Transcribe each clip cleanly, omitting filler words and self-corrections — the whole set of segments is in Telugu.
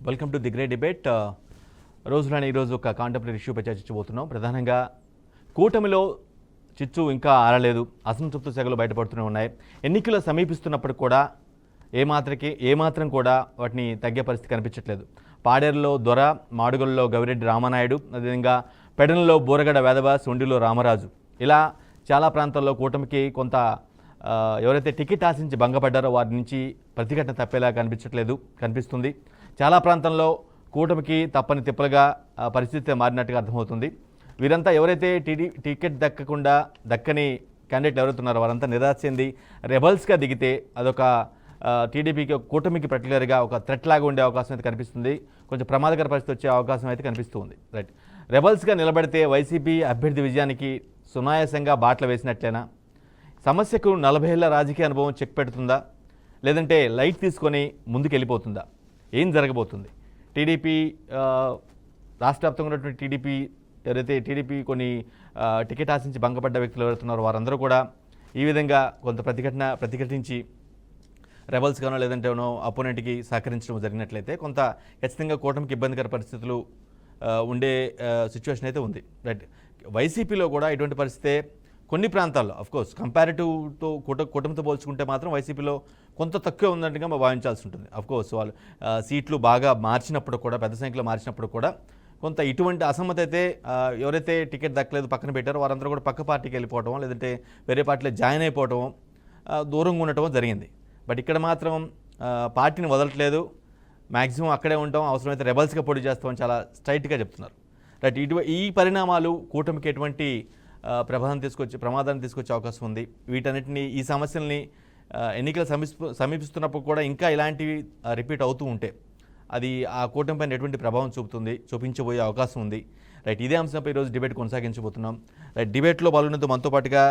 Welcome to the great debate. రోజులని ఈరోజు ఒక కాంటెంపరీ ఇష్యూపై చర్చించబోతున్నాం. ప్రధానంగా కూటమిలో చిచ్చు ఇంకా ఆరలేదు, అసంతృప్తి సెగలు బయటపడుతూనే ఉన్నాయి. ఎన్నికలు సమీపిస్తున్నప్పుడు కూడా ఏమాత్రం కూడా వాటిని తగ్గే పరిస్థితి కనిపించట్లేదు. పాడేరులో దొర, మాడుగులలో గవిరెడ్డి రామనాయుడు, అదేవిధంగా పెడనలో బోరగడ వేదవాస్, ఉండిలో రామరాజు, ఇలా చాలా ప్రాంతాల్లో కూటమికి కొంత ఎవరైతే టికెట్ ఆశించి భంగపడ్డారో వారి నుంచి ప్రతిఘటన తప్పేలా కనిపిస్తుంది. చాలా ప్రాంతంలో కూటమికి తప్పని తిప్పలుగా పరిస్థితి మారినట్టుగా అర్థమవుతుంది. వీరంతా ఎవరైతే టికెట్ దక్కని క్యాండిడేట్లు ఎవరైతున్నారో వారంతా నిరాశ చెంది రెబల్స్గా దిగితే అదొక టీడీపీకి కూటమికి పర్టికులర్గా ఒక థ్రెట్ లాగా ఉండే అవకాశం అయితే కనిపిస్తుంది. కొంచెం ప్రమాదకర పరిస్థితి వచ్చే అవకాశం అయితే కనిపిస్తుంది. రైట్, రెబల్స్గా నిలబడితే వైసీపీ అభ్యర్థి విజయానికి సునాయాసంగా బాటలు వేసినట్లేనా? సమస్యకు 40 ఏళ్ల రాజకీయ అనుభవం చెక్ పెడుతుందా, లేదంటే లైట్ తీసుకొని ముందుకు వెళ్ళిపోతుందా? ఏం జరగబోతుంది? టీడీపీ రాష్ట్ర వ్యాప్తంగా ఉన్నటువంటి టీడీపీ కొన్ని టికెట్ ఆశించి భంగపడ్డ వ్యక్తులు ఎవరుతున్నారో వారందరూ కూడా ఈ విధంగా కొంత ప్రతిఘటించి రెబల్స్గానో లేదంటే అపోనెంట్కి సహకరించడం జరిగినట్లయితే కొంత ఖచ్చితంగా కూటమికి ఇబ్బందికర పరిస్థితులు ఉండే సిచ్యువేషన్ అయితే ఉంది. రైట్, వైసీపీలో కూడా ఇటువంటి పరిస్థితే కొన్ని ప్రాంతాల్లో అఫ్కోర్స్ కంపారిటివ్ తో కూటమితో పోల్చుకుంటే మాత్రం వైసీపీలో కొంత తక్కువ ఉందంటగా భావించాల్సి ఉంటుంది. అఫ్కోర్స్ వాళ్ళు సీట్లు బాగా మార్చినప్పుడు కూడా, పెద్ద సంఖ్యలో మార్చినప్పుడు కూడా కొంత ఇటువంటి అసమ్మతి అయితే ఎవరైతే టికెట్ దక్కలేదు పక్కన పెట్టారో వారందరూ కూడా పక్క పార్టీకి వెళ్ళిపోవటం, లేదంటే వేరే పార్టీలో జాయిన్ అయిపోవటం, దూరంగా ఉండటం జరిగింది. బట్ ఇక్కడ మాత్రం పార్టీని వదలట్లేదు, మ్యాక్సిమం అక్కడే ఉంటాం, అవసరమైతే రెబల్స్గా పోటీ చేస్తామని చాలా స్ట్రైట్గా చెప్తున్నారు. రైట్, ఈ పరిణామాలు కూటమికి ఎటువంటి ప్రమాదాన్ని తీసుకొచ్చే అవకాశం ఉంది? వీటన్నిటిని, ఈ సమస్యల్ని ఎన్నికలు సమీపిస్తున్నప్పుడు కూడా ఇంకా ఇలాంటివి రిపీట్ అవుతూ ఉంటే అది ఆ కూటమిపైన ఎటువంటి ప్రభావం చూపించబోయే అవకాశం ఉంది? రైట్, ఇదే అంశంపై ఈరోజు డిబేట్ కొనసాగించబోతున్నాం. రైట్, డిబేట్లో పాల్గొనేందుకు మనతో పాటుగా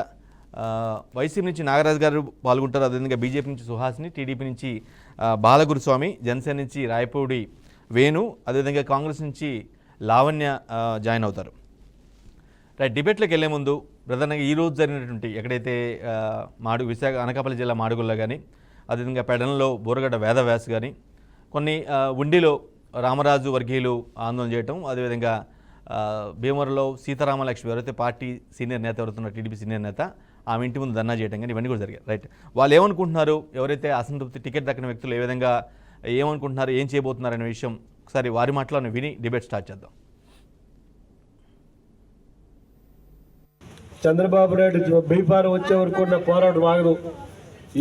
వైసీపీ నుంచి నాగరాజు గారు పాల్గొంటారు, అదేవిధంగా బీజేపీ నుంచి సుహాసిని, టీడీపీ నుంచి బాలగురుస్వామి, జనసేన నుంచి రాయపూడి వేణు, అదేవిధంగా కాంగ్రెస్ నుంచి లావణ్య జాయిన్ అవుతారు. రైట్, డిబేట్లోకి వెళ్లే ముందు ప్రధానంగా ఈరోజు జరిగినటువంటి ఎక్కడైతే అనకాపల్లి జిల్లా మాడుగుల్లో కానీ, అదేవిధంగా పెడనలో బోరగడ్డ వేదవ్యాస్ కానీ, కొన్ని ఉండిలో రామరాజు వర్గీయులు ఆందోళన చేయటం, అదేవిధంగా భీమవరంలో సీతారామలక్ష్మి ఎవరైతే పార్టీ సీనియర్ నేత ఎవరుతున్న టీడీపీ సీనియర్ నేత ఆమె ఇంటి ముందు ధర్నా చేయడం కానీ ఇవన్నీ కూడా జరిగాయి. రైట్, వాళ్ళు ఏమనుకుంటున్నారు, ఎవరైతే అసంతృప్తి టికెట్ దక్కని వ్యక్తులు ఏ విధంగా ఏమనుకుంటున్నారు, ఏం చేయబోతున్నారు అనే విషయం ఒకసారి వారి మాటలను విని డిబేట్ స్టార్ట్ చేద్దాం. చంద్రబాబు నాయుడు బీఫారం వచ్చే వరకు నా పోరాటం ఆగదు.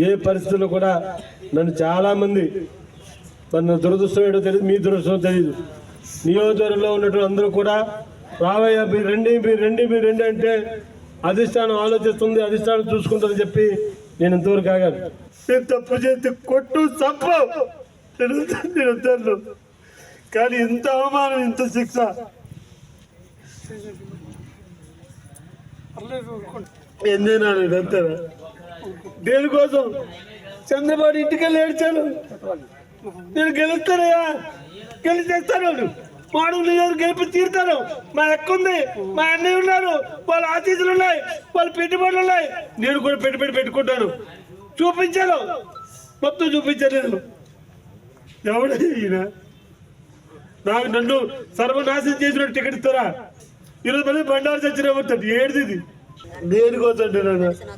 ఏ పరిస్థితుల్లో కూడా నన్ను చాలామంది, మన దురదృష్టం ఏంటో తెలియదు, మీ దురదృష్టం తెలియదు, నియోజకవర్గంలో ఉన్నటువంటి అందరూ కూడా రావయ్య మీరు రండి అంటే అధిష్టానం ఆలోచిస్తుంది, అధిష్టానం చూసుకుంటుందని చెప్పి నేను ఇంతవరకు ఆగాను. నేను తప్పు చేస్తే కొట్టు తప్పు నేను, కానీ ఇంత అవమానం, ఇంత శిక్ష ఎందైనా ఇదంతా దేనికోసం? చంద్రబాబు ఇంటికెళ్ళి ఏడ్చాను, నేను గెలుస్తానయ్యా, గెలిచేస్తాను, మాడుగులు గెలిపి తీరుతాను, మా అక్క ఉంది, మా అన్నయ్య ఉన్నారు, వాళ్ళ ఆశీస్సులు ఉన్నాయి, వాళ్ళ పెట్టుబడులు ఉన్నాయి, నేను కూడా పెట్టుబడి పెట్టుకుంటాను. చూపించాను, మొత్తం చూపించాను. ఎవడ ఈయన నన్ను సర్వనాశనం చేసిన టికెట్ ఇస్తారా? ఈరోజు మళ్ళీ బండారు చచ్చిన పడుతుంది. ఏడుది దేనికోసం?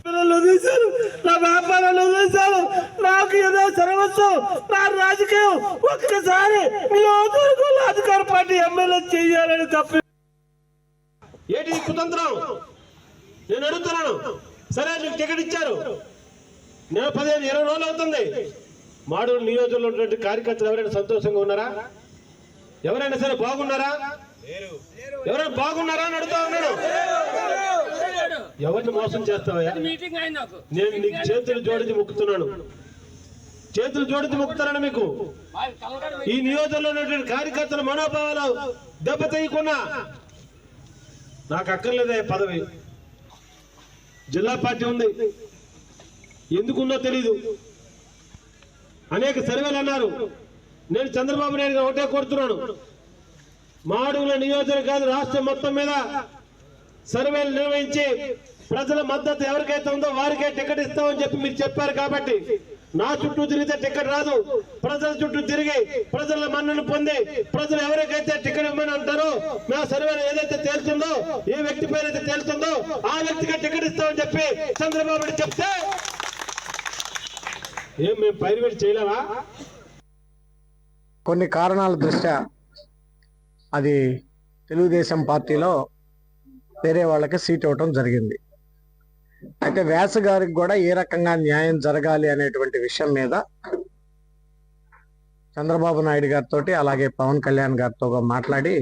పిల్లలు వదిలేశారు, నా వ్యాపారాలు వదిలేశారు, నాకు ఏదో సర్వస్వం, నా రాజకీయం ఒక్కసారి నియోజకవర్గంలో అధికార పార్టీ ఎమ్మెల్యే చెయ్యాలని తప్ప ఏంటి కుతంత్రం? నేను అడుగుతున్నాను. సరే, నీకు టికెట్ ఇచ్చారు, నేను 15-20 రోజులు అవుతుంది. మాడూరు నియోజకవర్గంలో ఉన్నటువంటి కార్యకర్తలు ఎవరైనా సంతోషంగా ఉన్నారా? ఎవరైనా సరే బాగున్నారా? ఎవరైనా బాగున్నారా అని అడుగుతా ఉన్నాను. ఎవరిని మోసం చేస్తావయ్యా? నేను నీకు చేతులు జోడించి మొక్కుతున్నాను, మీకు. ఈ నియోజకవర్గంలో ఉన్నటువంటి కార్యకర్తల మనోభావాలు దెబ్బతీయకుండా నాకు అక్కర్లేదే పదవి. జిల్లా పార్టీ ఉంది, ఎందుకుందో తెలీదు. అనేక సర్వేలు అన్నారు. నేను చంద్రబాబు నాయుడు ఒకటే కోరుతున్నాను, మాడుగుల నియోజకవర్గం కాదు రాష్ట్రం మొత్తం మీద సర్వేలు నిర్వహించి ప్రజల మద్దతు ఎవరికైతే ఉందో వారికే టికెట్ ఇస్తామని చెప్పి మీరు చెప్పారు. కాబట్టి నా చుట్టూ తిరిగితే టికెట్ రాదు, ప్రజల చుట్టూ తిరిగి ప్రజల మన్నను పొంది ప్రజలు ఎవరికైతే టికెట్ ఇవ్వమని అంటారో, నా సర్వేలో ఏదైతే తేలుతుందో, ఏ వ్యక్తి పేరు అయితే తేలుతుందో ఆ వ్యక్తికి టికెట్ ఇస్తామని చెప్పి చంద్రబాబు నాయుడు చెప్తే ఏం మేము పైరువేట్ చేయలేవా? కొన్ని కారణాల దృష్ట్యా అది తెలుగుదేశం పార్టీలో వేరే వాళ్ళకి సీట్ ఇవ్వటం జరిగింది. అయితే వ్యాస గారికి కూడా ఏ రకంగా న్యాయం జరగాలి అనేటువంటి విషయం మీద చంద్రబాబు నాయుడు గారితో అలాగే పవన్ కళ్యాణ్ గారితో మాట్లాడి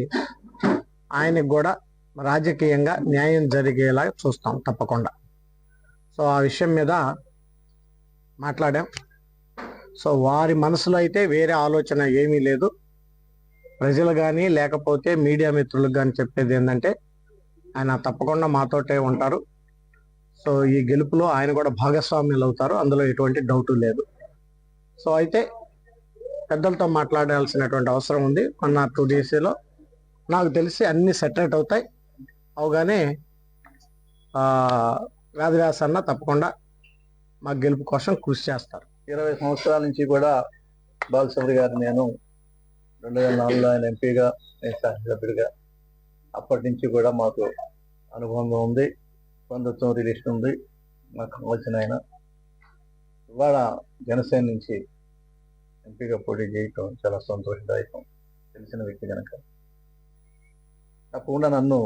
ఆయనకు కూడా రాజకీయంగా న్యాయం జరిగేలా చూస్తాం తప్పకుండా. సో ఆ విషయం మీద మాట్లాడాం. సో వారి మనసులో అయితే వేరే ఆలోచన ఏమీ లేదు. ప్రజలు కానీ లేకపోతే మీడియా మిత్రులకు కానీ చెప్పేది ఏంటంటే ఆయన తప్పకుండా మాతోటే ఉంటారు. సో ఈ గెలుపులో ఆయన కూడా భాగస్వామ్యులు అవుతారు, అందులో ఎటువంటి డౌట్ లేదు. సో అయితే పెద్దలతో మాట్లాడాల్సినటువంటి అవసరం ఉంది. 1 or 2 daysలో నాకు తెలిసి అన్ని సెటిల్ అవుతాయి. అవగానే వేదవ్యాస అన్న తప్పకుండా మా గెలుపు కోసం కృషి చేస్తారు. 20 సంవత్సరాల నుంచి కూడా బాలశౌరి గారు నేను 2004లో ఆయన ఎంపీగా, నేను శాసనసభ్యుడిగా, అప్పటి నుంచి కూడా మాకు అనుభవం ఉంది, బంధుత్వం రిలేషన్ ఉంది. నాకు కావాల్సిన ఆయన ఇవాళ జనసేన నుంచి ఎంపీగా పోటీ చేయటం చాలా సంతోషదాయకం. తెలిసిన వ్యక్తి కనుక తప్పకుండా నన్ను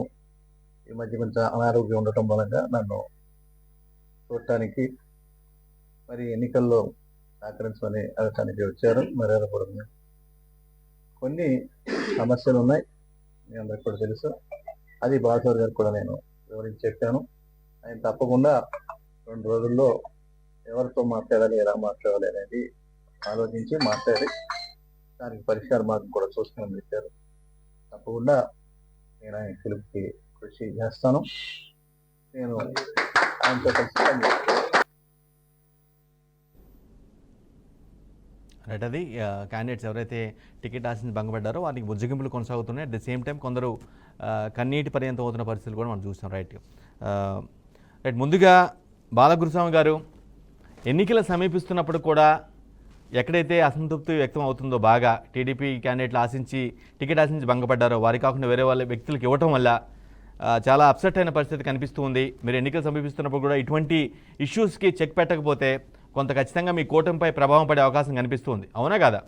ఈ మధ్య కొంచెం అనారోగ్యం ఉండటం మూలంగా నన్ను చూడటానికి మరి ఎన్నికల్లో సహకరించమని అడగటానికి వచ్చారు. మరి కూడా కొన్ని సమస్యలు ఉన్నాయి, మీ అందరికి కూడా తెలుసు. అది బాలశౌరి గారికి కూడా నేను వివరించి చెప్పాను. ఆయన తప్పకుండా 2 రోజుల్లో ఎవరితో మాట్లాడాలి, ఎలా మాట్లాడాలి అనేది ఆలోచించి మాట్లాడి దానికి పరిష్కార మార్గం కూడా చూసుకోమని చెప్పారు. తప్పకుండా నేను ఆయన పిలుపుకి కృషి చేస్తాను. నేను ఆయనతో కలిసి రైట్. అది క్యాండిడేట్స్ ఎవరైతే టికెట్ ఆశించి భంగపడ్డారో వారికి బుజ్జగింపులు కొనసాగుతున్నాయి. అట్ ద సేమ్ టైం కొందరు కన్నీటి పర్యంతం అవుతున్న పరిస్థితులు కూడా మనం చూస్తాం. రైట్. ముందుగా బాలగురుస్వామి గారు, ఎన్నికలు సమీపిస్తున్నప్పుడు కూడా ఎక్కడైతే అసంతృప్తి వ్యక్తం అవుతుందో, బాగా టీడీపీ క్యాండిడేట్లు టికెట్ ఆశించి భంగపడ్డారో వారి కాకుండా వేరే వాళ్ళ వ్యక్తులకు ఇవ్వటం వల్ల చాలా అప్సెట్ అయిన పరిస్థితి కనిపిస్తూ ఉంది. మీరు ఎన్నికలు సమీపిస్తున్నప్పుడు కూడా ఇటువంటి ఇష్యూస్కి చెక్ పెట్టకపోతే కొంత ఖచ్చితంగా మీ కూటమిపై ప్రభావం పడే అవకాశం కనిపిస్తుంది. అవునా కాదా?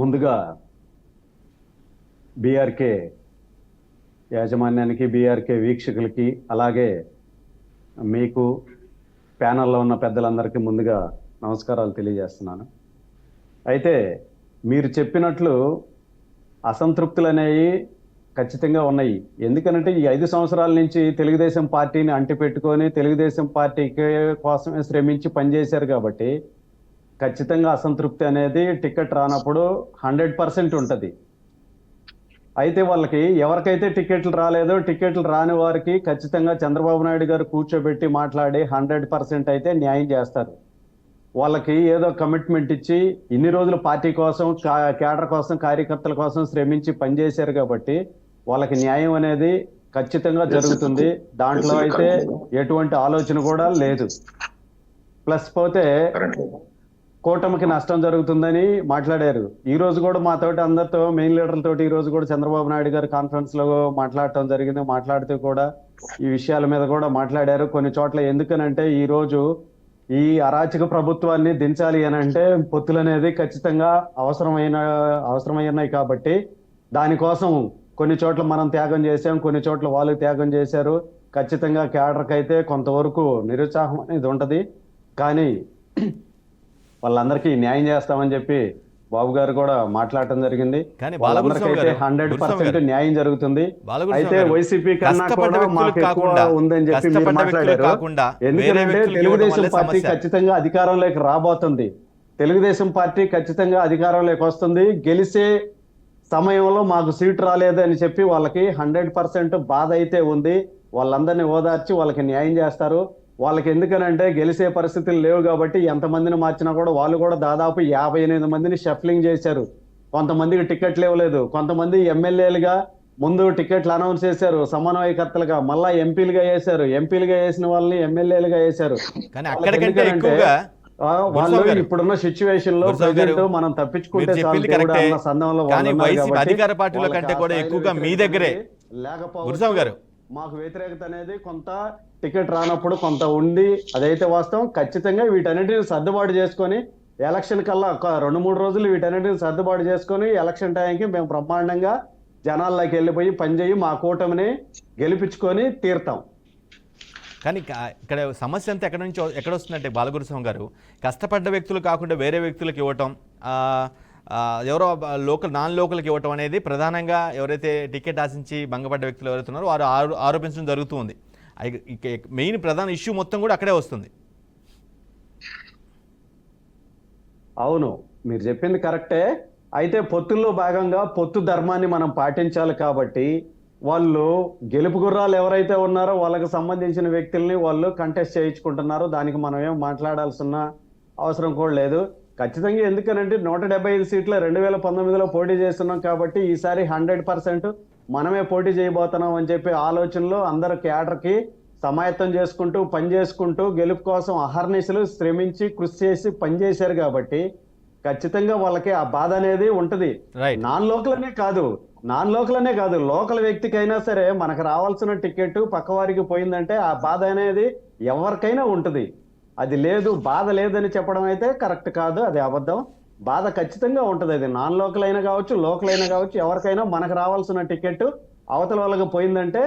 ముందుగా బీఆర్కే యాజమాన్యానికి, బీఆర్కే వీక్షకులకి, అలాగే మీకు ప్యానల్లో ఉన్న పెద్దలందరికీ ముందుగా నమస్కారాలు తెలియజేస్తున్నాను. అయితే మీరు చెప్పినట్లు అసంతృప్తులు అనేవి ఖచ్చితంగా ఉన్నాయి. ఎందుకనంటే ఈ 5 సంవత్సరాల నుంచి తెలుగుదేశం పార్టీని అంటిపెట్టుకొని తెలుగుదేశం పార్టీకి కోసమే శ్రమించి పనిచేశారు కాబట్టి ఖచ్చితంగా అసంతృప్తి అనేది టికెట్ రానప్పుడు 100% ఉంటుంది. అయితే వాళ్ళకి ఎవరికైతే టికెట్లు రాలేదో, టికెట్లు రాని వారికి ఖచ్చితంగా చంద్రబాబు నాయుడు గారు కూర్చోబెట్టి మాట్లాడి 100% అయితే న్యాయం చేస్తారు. వాళ్ళకి ఏదో కమిట్మెంట్ ఇచ్చి ఇన్ని రోజులు పార్టీ కోసం, కేడర్ కోసం, కార్యకర్తల కోసం శ్రమించి పనిచేశారు కాబట్టి వాళ్ళకి న్యాయం అనేది ఖచ్చితంగా జరుగుతుంది. దాంట్లో అయితే ఎటువంటి ఆలోచన కూడా లేదు. ప్లస్ పోతే కూటమికి నష్టం జరుగుతుందని మాట్లాడారు. ఈ రోజు కూడా మాతోటి అందరితో, మెయిన్ లీడర్లతోటి ఈ రోజు కూడా చంద్రబాబు నాయుడు గారు కాన్ఫరెన్స్ లో మాట్లాడటం జరిగింది. మాట్లాడుతూ కూడా ఈ విషయాల మీద కూడా మాట్లాడారు. కొన్ని చోట్ల ఎందుకనంటే ఈ రోజు ఈ అరాచక ప్రభుత్వాన్ని దించాలి అని అంటే పొత్తులు అనేది ఖచ్చితంగా అవసరమైనాయి కాబట్టి దానికోసం కొన్ని చోట్ల మనం త్యాగం చేశాం, కొన్ని చోట్ల వాళ్ళు త్యాగం చేశారు. ఖచ్చితంగా కేడర్కి అయితే కొంతవరకు నిరుత్సాహం అనేది ఉంటది. కానీ వాళ్ళందరికీ న్యాయం చేస్తామని చెప్పి బాబు గారు కూడా మాట్లాడటం జరిగింది. వాళ్ళందరికైతే 100% న్యాయం జరుగుతుంది. అయితే వైసీపీ కన్నా కూడా మాకు ఎక్కువ ఉందని చెప్పి మీరు మాట్లాడారు. ఎందుకంటే తెలుగుదేశం పార్టీ ఖచ్చితంగా అధికారంలోకి రాబోతుంది. తెలుగుదేశం పార్టీ ఖచ్చితంగా అధికారంలోకి వస్తుంది. గెలిచే సమయంలో మాకు సీటు రాలేదు అని చెప్పి వాళ్ళకి 100% బాధ అయితే ఉంది. వాళ్ళందరినీ ఓదార్చి వాళ్ళకి న్యాయం చేస్తారు. వాళ్ళకి ఎందుకనంటే గెలిచే పరిస్థితులు లేవు కాబట్టి ఎంతమందిని మార్చినా కూడా వాళ్ళు కూడా దాదాపు 58 మందిని షఫ్లింగ్ చేశారు. కొంతమందికి టికెట్లు ఇవ్వలేదు, కొంతమంది ఎమ్మెల్యేలుగా ముందు టికెట్లు అనౌన్స్ చేశారు సమన్వయకర్తలుగా, మళ్ళా ఎంపీలుగా వేశారు, ఎంపీలుగా వేసిన వాళ్ళని ఎమ్మెల్యేలుగా వేశారు. కానీ అక్కడికంటే ఎక్కువగా వాళ్ళు ఇప్పుడున్న సిచ్యువేషన్ లో ప్రెజెంట్ మనం తప్పించుకుంటే సందర్భంలో కానీ వైసీపీ అధికార పార్టీల కంటే కూడా ఎక్కువగా మీ దగ్గరే గురుస్వామి గారు మాకు వ్యతిరేకత అనేది కొంత టికెట్ రానప్పుడు కొంత ఉండి అదైతే వాస్తవం. ఖచ్చితంగా వీటన్నిటిని సర్దుబాటు చేసుకొని ఎలక్షన్ కల్లా ఒక 2-3 రోజులు వీటన్నిటిని సర్దుబాటు చేసుకొని ఎలక్షన్ టైంకి మేము బ్రహ్మాండంగా జనాల్లోకి వెళ్ళిపోయి పనిచేయి మా కూటమిని గెలిపించుకొని తీరుతాం. కానీ ఇక్కడ సమస్య అంతా ఎక్కడ వస్తుందంటే బాలగురుస్వామి గారు, కష్టపడ్డ వ్యక్తులు కాకుండా వేరే వ్యక్తులకు ఇవ్వటం, ఎవరో నాన్ లోకల్కి ఇవ్వటం అనేది ప్రధానంగా ఎవరైతే టికెట్ ఆశించి భంగపడ్డ వ్యక్తులు ఎవరైతే ఉన్నారో వారు ఆరోపించడం జరుగుతుంది. మెయిన్ ప్రధాన ఇష్యూ మొత్తం కూడా అక్కడే వస్తుంది. అవును, మీరు చెప్పింది కరెక్టే. అయితే పొత్తుల్లో భాగంగా పొత్తు ధర్మాన్ని మనం పాటించాలి కాబట్టి వాళ్ళు గెలుపు గుర్రాలు ఎవరైతే ఉన్నారో వాళ్ళకి సంబంధించిన వ్యక్తుల్ని వాళ్ళు కంటెస్ట్ చేయించుకుంటున్నారు. దానికి మనం ఏం మాట్లాడాల్సిన అవసరం కూడా లేదు. ఖచ్చితంగా ఎందుకనంటే 175 సీట్ల 2019లో పోటీ చేస్తున్నాం కాబట్టి ఈసారి 100% మనమే పోటీ చేయబోతున్నాం అని చెప్పి ఆలోచనలో అందరు క్యాడర్కి సమాయత్తం చేసుకుంటూ పని చేసుకుంటూ గెలుపు కోసం అహర్నిశలు శ్రమించి కృషి చేసి పనిచేశారు కాబట్టి ఖచ్చితంగా వాళ్ళకి ఆ బాధ అనేది ఉంటది. నాన్ లోకలనే కాదు లోకల్ వ్యక్తికైనా సరే మనకు రావాల్సిన టికెట్ పక్కవారికి పోయిందంటే ఆ బాధ అనేది ఎవరికైనా ఉంటది. అది లేదు, బాధ లేదని చెప్పడం అయితే కరెక్ట్ కాదు, అది అబద్ధం. బాధ ఖచ్చితంగా ఉంటది. అది నాన్ లోకల్ అయినా కావచ్చు, లోకల్ అయినా కావచ్చు, ఎవరికైనా మనకు రావాల్సిన టికెట్ అవతల వాళ్ళకి పోయిందంటే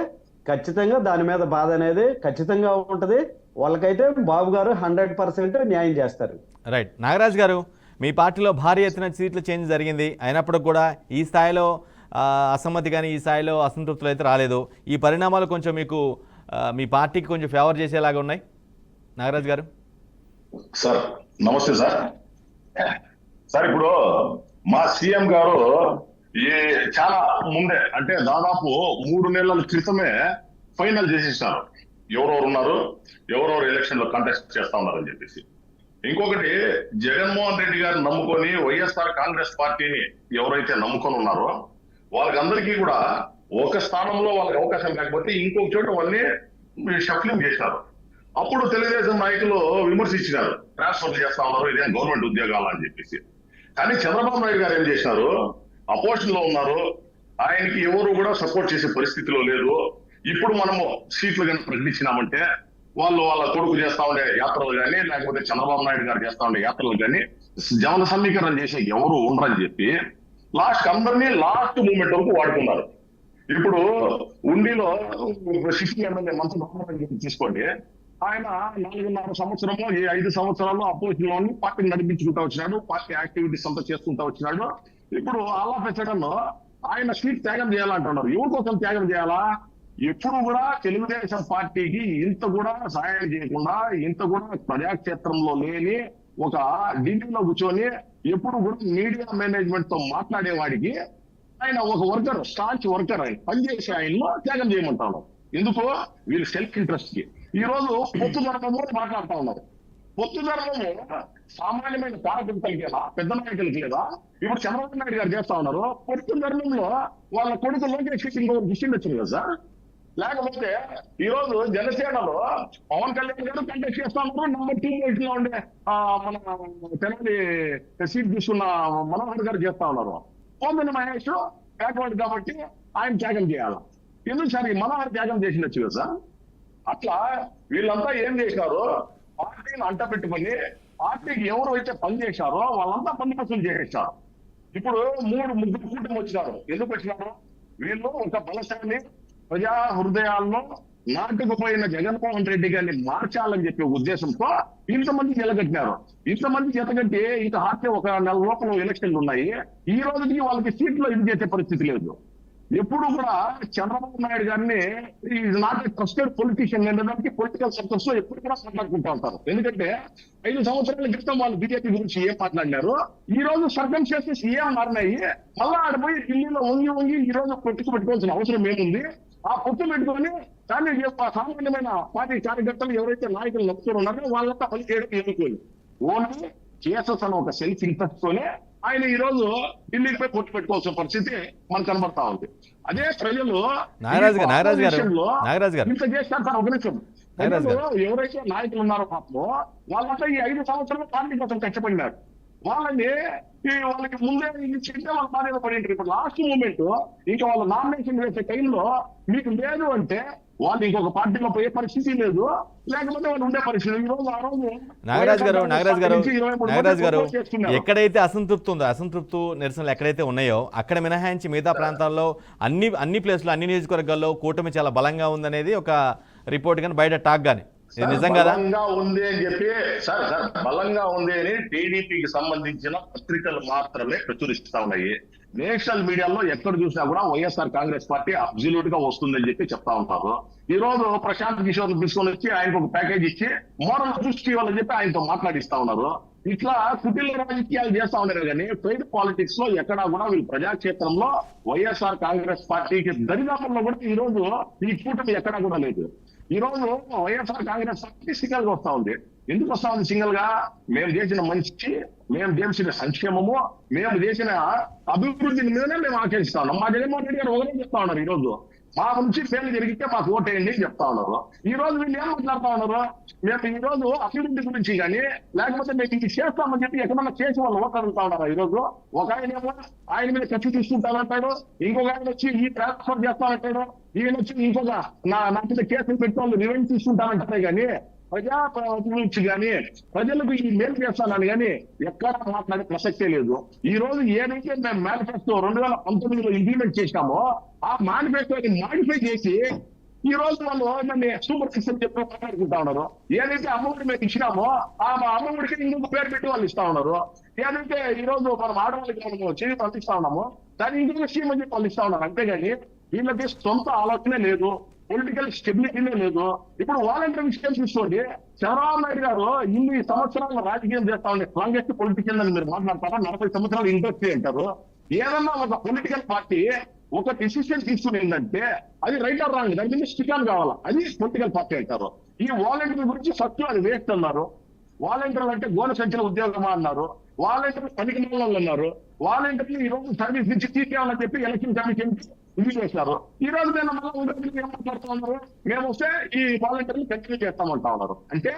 ఖచ్చితంగా దాని మీద బాధ అనేది ఖచ్చితంగా ఉంటది. వాళ్ళకైతే బాబు గారు 100% న్యాయం చేస్తారు. రైట్. నాగరాజ్ గారు, మీ పార్టీలో భారీ ఎత్తున సీట్ల చేంజ్ జరిగింది, అయినప్పటికి కూడా ఈ స్థాయిలో అసమ్మతి కానీ ఈ స్థాయిలో అసంతృప్తులు అయితే రాలేదు. ఈ పరిణామాలు కొంచెం మీకు మీ పార్టీకి కొంచెం ఫేవర్ చేసేలాగా ఉన్నాయి. నాగరాజ్ గారు. సార్ నమస్తే సార్. సార్ ఇప్పుడు మా సీఎం గారు చాలా ముందే అంటే దాదాపు 3 నెలల క్రితమే ఫైనల్ చేసేసారు ఎవరెవరు ఉన్నారు, ఎవరెవరు ఎలక్షన్ లో కంటెస్ట్ చేస్తా ఉన్నారని చెప్పేసి. ఇంకొకటి, జగన్మోహన్ రెడ్డి గారిని నమ్ముకొని వైఎస్ఆర్ కాంగ్రెస్ పార్టీని ఎవరైతే నమ్ముకొని ఉన్నారో వాళ్ళకందరికీ కూడా ఒక స్థానంలో వాళ్ళకి అవకాశం లేకపోతే ఇంకొక చోట వాళ్ళని షఫ్లింగ్ చేశారు. అప్పుడు తెలుగుదేశం నాయకులు విమర్శించినారు, ట్రాన్స్ఫర్ చేస్తా ఉన్నారు, ఇదేం గవర్నమెంట్ ఉద్యోగాలు అని చెప్పేసి. కానీ చంద్రబాబు నాయుడు గారు ఏం చేసినారు, అపోజిషన్ లో ఉన్నారు, ఆయనకి ఎవరు కూడా సపోర్ట్ చేసే పరిస్థితిలో లేదు. ఇప్పుడు మనము సీట్లు కానీ ప్రకటించినామంటే వాళ్ళు వాళ్ళ కొడుకు చేస్తా ఉండే యాత్రలు కానీ లేకపోతే చంద్రబాబు నాయుడు గారు చేస్తా ఉండే యాత్రలు కానీ జన సమీకరణ చేసే ఎవరు ఉండరని చెప్పి అందరినీ లాస్ట్ మూమెంట్ వరకు వాడుకున్నారు. ఇప్పుడు ఉండిలో 60 ఎమ్మెల్యే మంత్రి తీసుకోండి, ఆయన 4.5 సంవత్సరము 5 సంవత్సరాలు అపోజిషన్ లోని పార్టీని నడిపించుకుంటూ వచ్చినాడు, పార్టీ యాక్టివిటీస్ అంతా చేసుకుంటూ వచ్చినాడు. ఇప్పుడు ఆల్ ఆఫ్ ఎ సడన్ ఆయన సీట్ త్యాగం చేయాలంటున్నారు. ఎవరి కోసం త్యాగం చేయాలా? ఎప్పుడు కూడా తెలుగుదేశం పార్టీకి ఇంత కూడా సహాయం చేయకుండా, ఇంత కూడా ప్రజాక్షేత్రంలో లేని ఒక ఢిల్లీలో కూర్చొని ఎప్పుడు కూడా మీడియా మేనేజ్మెంట్ తో మాట్లాడేవాడికి ఆయన ఒక వర్కర్, స్టాంచ్ వర్కర్, ఆయన పనిచేసే ఆయనలో త్యాగం చేయమంటాను. ఎందుకు? వీళ్ళు సెల్ఫ్ ఇంట్రెస్ట్ కి. ఈ రోజు పొత్తు ధర్మము మాట్లాడుతూ ఉన్నారు. పొత్తు ధర్మము సామాన్యమైన కార్యకర్తలకి లేదా, పెద్ద నాయకులకి లేదా, ఇప్పుడు చంద్రబాబు నాయుడు గారు చేస్తా ఉన్నారు. పొత్తు ధర్మంలో వాళ్ళ కొడుకు లోకేష్ కిషన్ వచ్చింది కదా సార్. లేకపోతే ఈ రోజు జనసేనలో పవన్ కళ్యాణ్ గారు కంటెస్ట్ చేస్తా ఉన్నారు. నెంబర్ 2 పొజిషన్ లో ఉండే మన తెనాలి సీట్ తీసుకున్న మనోహర్ గారు చేస్తా ఉన్నారు. పోమిన మహేష్ బ్యాక్వర్డ్ కాబట్టి ఆయన త్యాగం చేయాలి. ఎందుకు సార్ ఈ మనోహర్ త్యాగం చేసినచ్చు కదా సార్? అట్లా వీళ్ళంతా ఏం చేశారు, పార్టీని అంట పెట్టుకుని పార్టీకి ఎవరు అయితే పని చేశారో వాళ్ళంతా పని వసూలు చేసేసారు. ఇప్పుడు 3-3 కూటమి వచ్చినారు. ఎందుకు వచ్చినారు? వీళ్ళు ఒక బలశాలి ప్రజా హృదయాల్లో నాటుకుపోయిన జగన్మోహన్ రెడ్డి గారిని మార్చాలని చెప్పే ఉద్దేశంతో ఇంతమంది నిలగట్టినారు. ఇంతమంది జతగట్టి ఇంకా హార్టీ ఒక 4 లోపల ఎలక్షన్లు ఉన్నాయి. ఈ రోజుకి వాళ్ళకి సీట్లో ఇది చేసే పరిస్థితి లేదు. ఎప్పుడు కూడా చంద్రబాబు నాయుడు గారిని is not a trusted politician అనేదానికి పొలిటికల్ సర్కిల్స్ లో ఎప్పుడు కూడా మాట్లాడుకుంటూ ఉంటారు. ఎందుకంటే 5 సంవత్సరాల క్రితం వాళ్ళు బీజేపీ గురించి ఏం మాట్లాడినారు, ఈ రోజు సర్కమ్స్టాన్సెస్ ఏం మారినాయి, మళ్ళా ఆడిపోయి ఢిల్లీలో వంగి ఈ రోజు పెట్టుకోవాల్సిన అవసరం ఏముంది? ఆ పొత్తు పెట్టుకొని కానీ సామాన్యమైన పార్టీ కార్యకర్తలు ఎవరైతే నాయకులు నొక్కుతూ ఉన్నారో వాళ్ళంతా పని చేయడం ఎన్నుకోలేదు. ఓన్లీ కేసెస్ అని ఒక సెల్ఫ్ ఇంట్రెస్ట్ తోనే ఆయన ఈ రోజు ఢిల్లీకి పోయి పొట్టు పెట్టుకోవాల్సిన పరిస్థితి మనకు కనబడతా ఉంది. అదే ప్రజలు నాగరాజు గారు ఇంత చేస్తారు సార్. ఒక నిమిషం, ప్రజలు ఎవరైతే నాయకులు ఉన్నారో పాపం వాళ్ళంతా ఈ 5 సంవత్సరాలు పార్టీ కోసం కష్టపడినారు. వాళ్ళకి ముందే చెప్తే వాళ్ళ బాధ్యత పడి ఉంటారు. ఇప్పుడు లాస్ట్ మూమెంట్ ఇంకా వాళ్ళ నామినేషన్ వేసే టైంలో మీకు లేదు అంటే వాళ్ళు ఇంకొక పార్టీలో పోయే పరిస్థితి లేదు, లేకపోతే వాళ్ళు ఉండే పరిస్థితి. ఈ రోజు ఆ రోజు నాగరాజు గారు ఎక్కడైతే అసంతృప్తు నిరసనలు ఎక్కడైతే ఉన్నాయో అక్కడ మినహాయించి మిగతా ప్రాంతాల్లో అన్ని ప్లేస్లో అన్ని నియోజకవర్గాల్లో కూటమి చాలా బలంగా ఉందనేది ఒక రిపోర్ట్ కానీ బయట టాక్ కానీ నిజం కదా? బలంగా ఉంది అని చెప్పి సార్ బలంగా ఉంది అని టీడీపీకి సంబంధించిన పత్రికలు మాత్రమే ప్రచురిస్తా ఉన్నాయి. నేషనల్ మీడియాలో ఎక్కడ చూసినా కూడా వైఎస్ఆర్ కాంగ్రెస్ పార్టీ అబ్సల్యూట్ గా వస్తుందని చెప్పి చెప్తా ఉంటారు. ఈ రోజు ప్రశాంత్ కిషోర్ తీసుకొని వచ్చి ఆయనకు ఒక ప్యాకేజ్ ఇచ్చి మోరల్ దృష్టి ఇవ్వాలని చెప్పి ఆయనతో మాట్లాడిస్తా ఉన్నారు. ఇట్లా కుటిల రాజకీయాలు చేస్తా ఉన్నారు కానీ ట్రేడ్ పాలిటిక్స్ లో ఎక్కడా కూడా వీళ్ళు ప్రజాక్షేత్రంలో వైఎస్ఆర్ కాంగ్రెస్ పార్టీకి దరిదాపుల్లో కూడా ఈ రోజు ఈ కూటమి ఎక్కడా కూడా లేదు. ఈ రోజు వైఎస్ఆర్ కాంగ్రెస్ పార్టీ సింగల్ గా వస్తా ఉంది. ఎందుకు వస్తా ఉంది సింగల్ గా? మేము చేసిన మంచి, మేము చేసిన సంక్షేమము, మేము చేసిన అభివృద్ధిని మీదనే మేము ఆచరిస్తా ఉన్నాం. మా జగన్మోహన్ రెడ్డి గారు ఒకరే చెప్తా ఉన్నారు, ఈ రోజు మా నుంచి పేర్లు జరిగితే మాకు ఓటేయండి చెప్తా ఉన్నారు. ఈ రోజు వీళ్ళు ఏం మాట్లాడుతా ఉన్నారు? మేము ఈ రోజు అభివృద్ధి గురించి కానీ లేకపోతే మేము ఇది చేస్తామని చెప్పి ఎక్కడన్నా చేసి వాళ్ళు ఓట్లు అడుగుతా ఉన్నారు. ఈ రోజు ఒక ఆయన ఏమో ఆయన మీద ఖర్చు తీసుకుంటానంటాడు, ఇంకొక ఆయన వచ్చి ఈ ట్రాన్స్ఫర్ చేస్తానంటాడు, ఈయన వచ్చి ఇంకొక నా మీద కేసులు పెట్టుకోవాలి రివెంజ్ తీసుకుంటానంటారే కానీ ప్రజా నుంచి కానీ ప్రజలకు ఈ మేలు చేస్తానని కానీ ఎక్కడ మాట్లాడే ప్రసక్తే లేదు. ఈ రోజు ఏదైతే మేము మేనిఫెస్టో 2019లో ఇంప్లిమెంట్ చేసినామో ఆ మేనిఫెస్టోని మాడిఫై చేసి ఈ రోజు వాళ్ళు దాన్ని సూపర్ సిక్స్ అని చెప్పి మాట్లాడుకుంటా ఉన్నారు. ఏదైతే అమ్మఒడి మేము ఇచ్చినామో ఆ అమ్మఒడికి ఇంకొక పేరు పెట్టి వాళ్ళు ఇస్తా ఉన్నారు. ఏదైతే ఈ రోజు మనం ఆడవాళ్ళకి మనము చేసి పంపిస్తా ఉన్నామో దాన్ని ఇంకొక స్కీమ్ అని చెప్పి వాళ్ళు ఇస్తా ఉన్నారు. అంతేగాని వీళ్ళకి సొంత ఆలోచనే లేదు, పొలిటికల్ స్టెబిలిటీనే లేదు. ఇప్పుడు వాలంటీర్ విషయం చూసుకోండి, చంద్రబాబు నాయుడు గారు ఇన్ని సంవత్సరాల రాజకీయం చేస్తా ఉండే స్ట్రాంగెస్ట్ పొలిటిషియన్ అని మీరు మాట్లాడతారా? 40 సంవత్సరాలు ఇండస్ట్రీ అంటారు. ఏదన్నా ఒక పొలిటికల్ పార్టీ ఒక డిసిషన్ తీసుకునేందంటే అది రైట్ ఆర్ రాంగ్, దాని మీద స్టిక్ ఆన్ కావాలా, అది పొలిటికల్ పార్టీ అంటారు. ఈ వాలంటీర్ గురించి ఫస్ట్ అది వేస్ట్ అన్నారు. వాలంటీర్లు అంటే గోన సంఖ్యల ఉద్యోగమా అన్నారు. వాలంటీర్లు పనికి వాళ్ళు అన్నారు. వాలంటీర్లు ఈ రోజు సర్వీస్ నుంచి తీసేయాలని చెప్పి ఎలక్షన్ కమిషన్ ఇది చేశారు. ఈ రోజు మేము ఏం మాట్లాడుతూ ఉన్నారు? మేము వస్తే ఈ వాలంటీర్లు కంటిన్యూ చేస్తామంటా ఉన్నారు. అంటే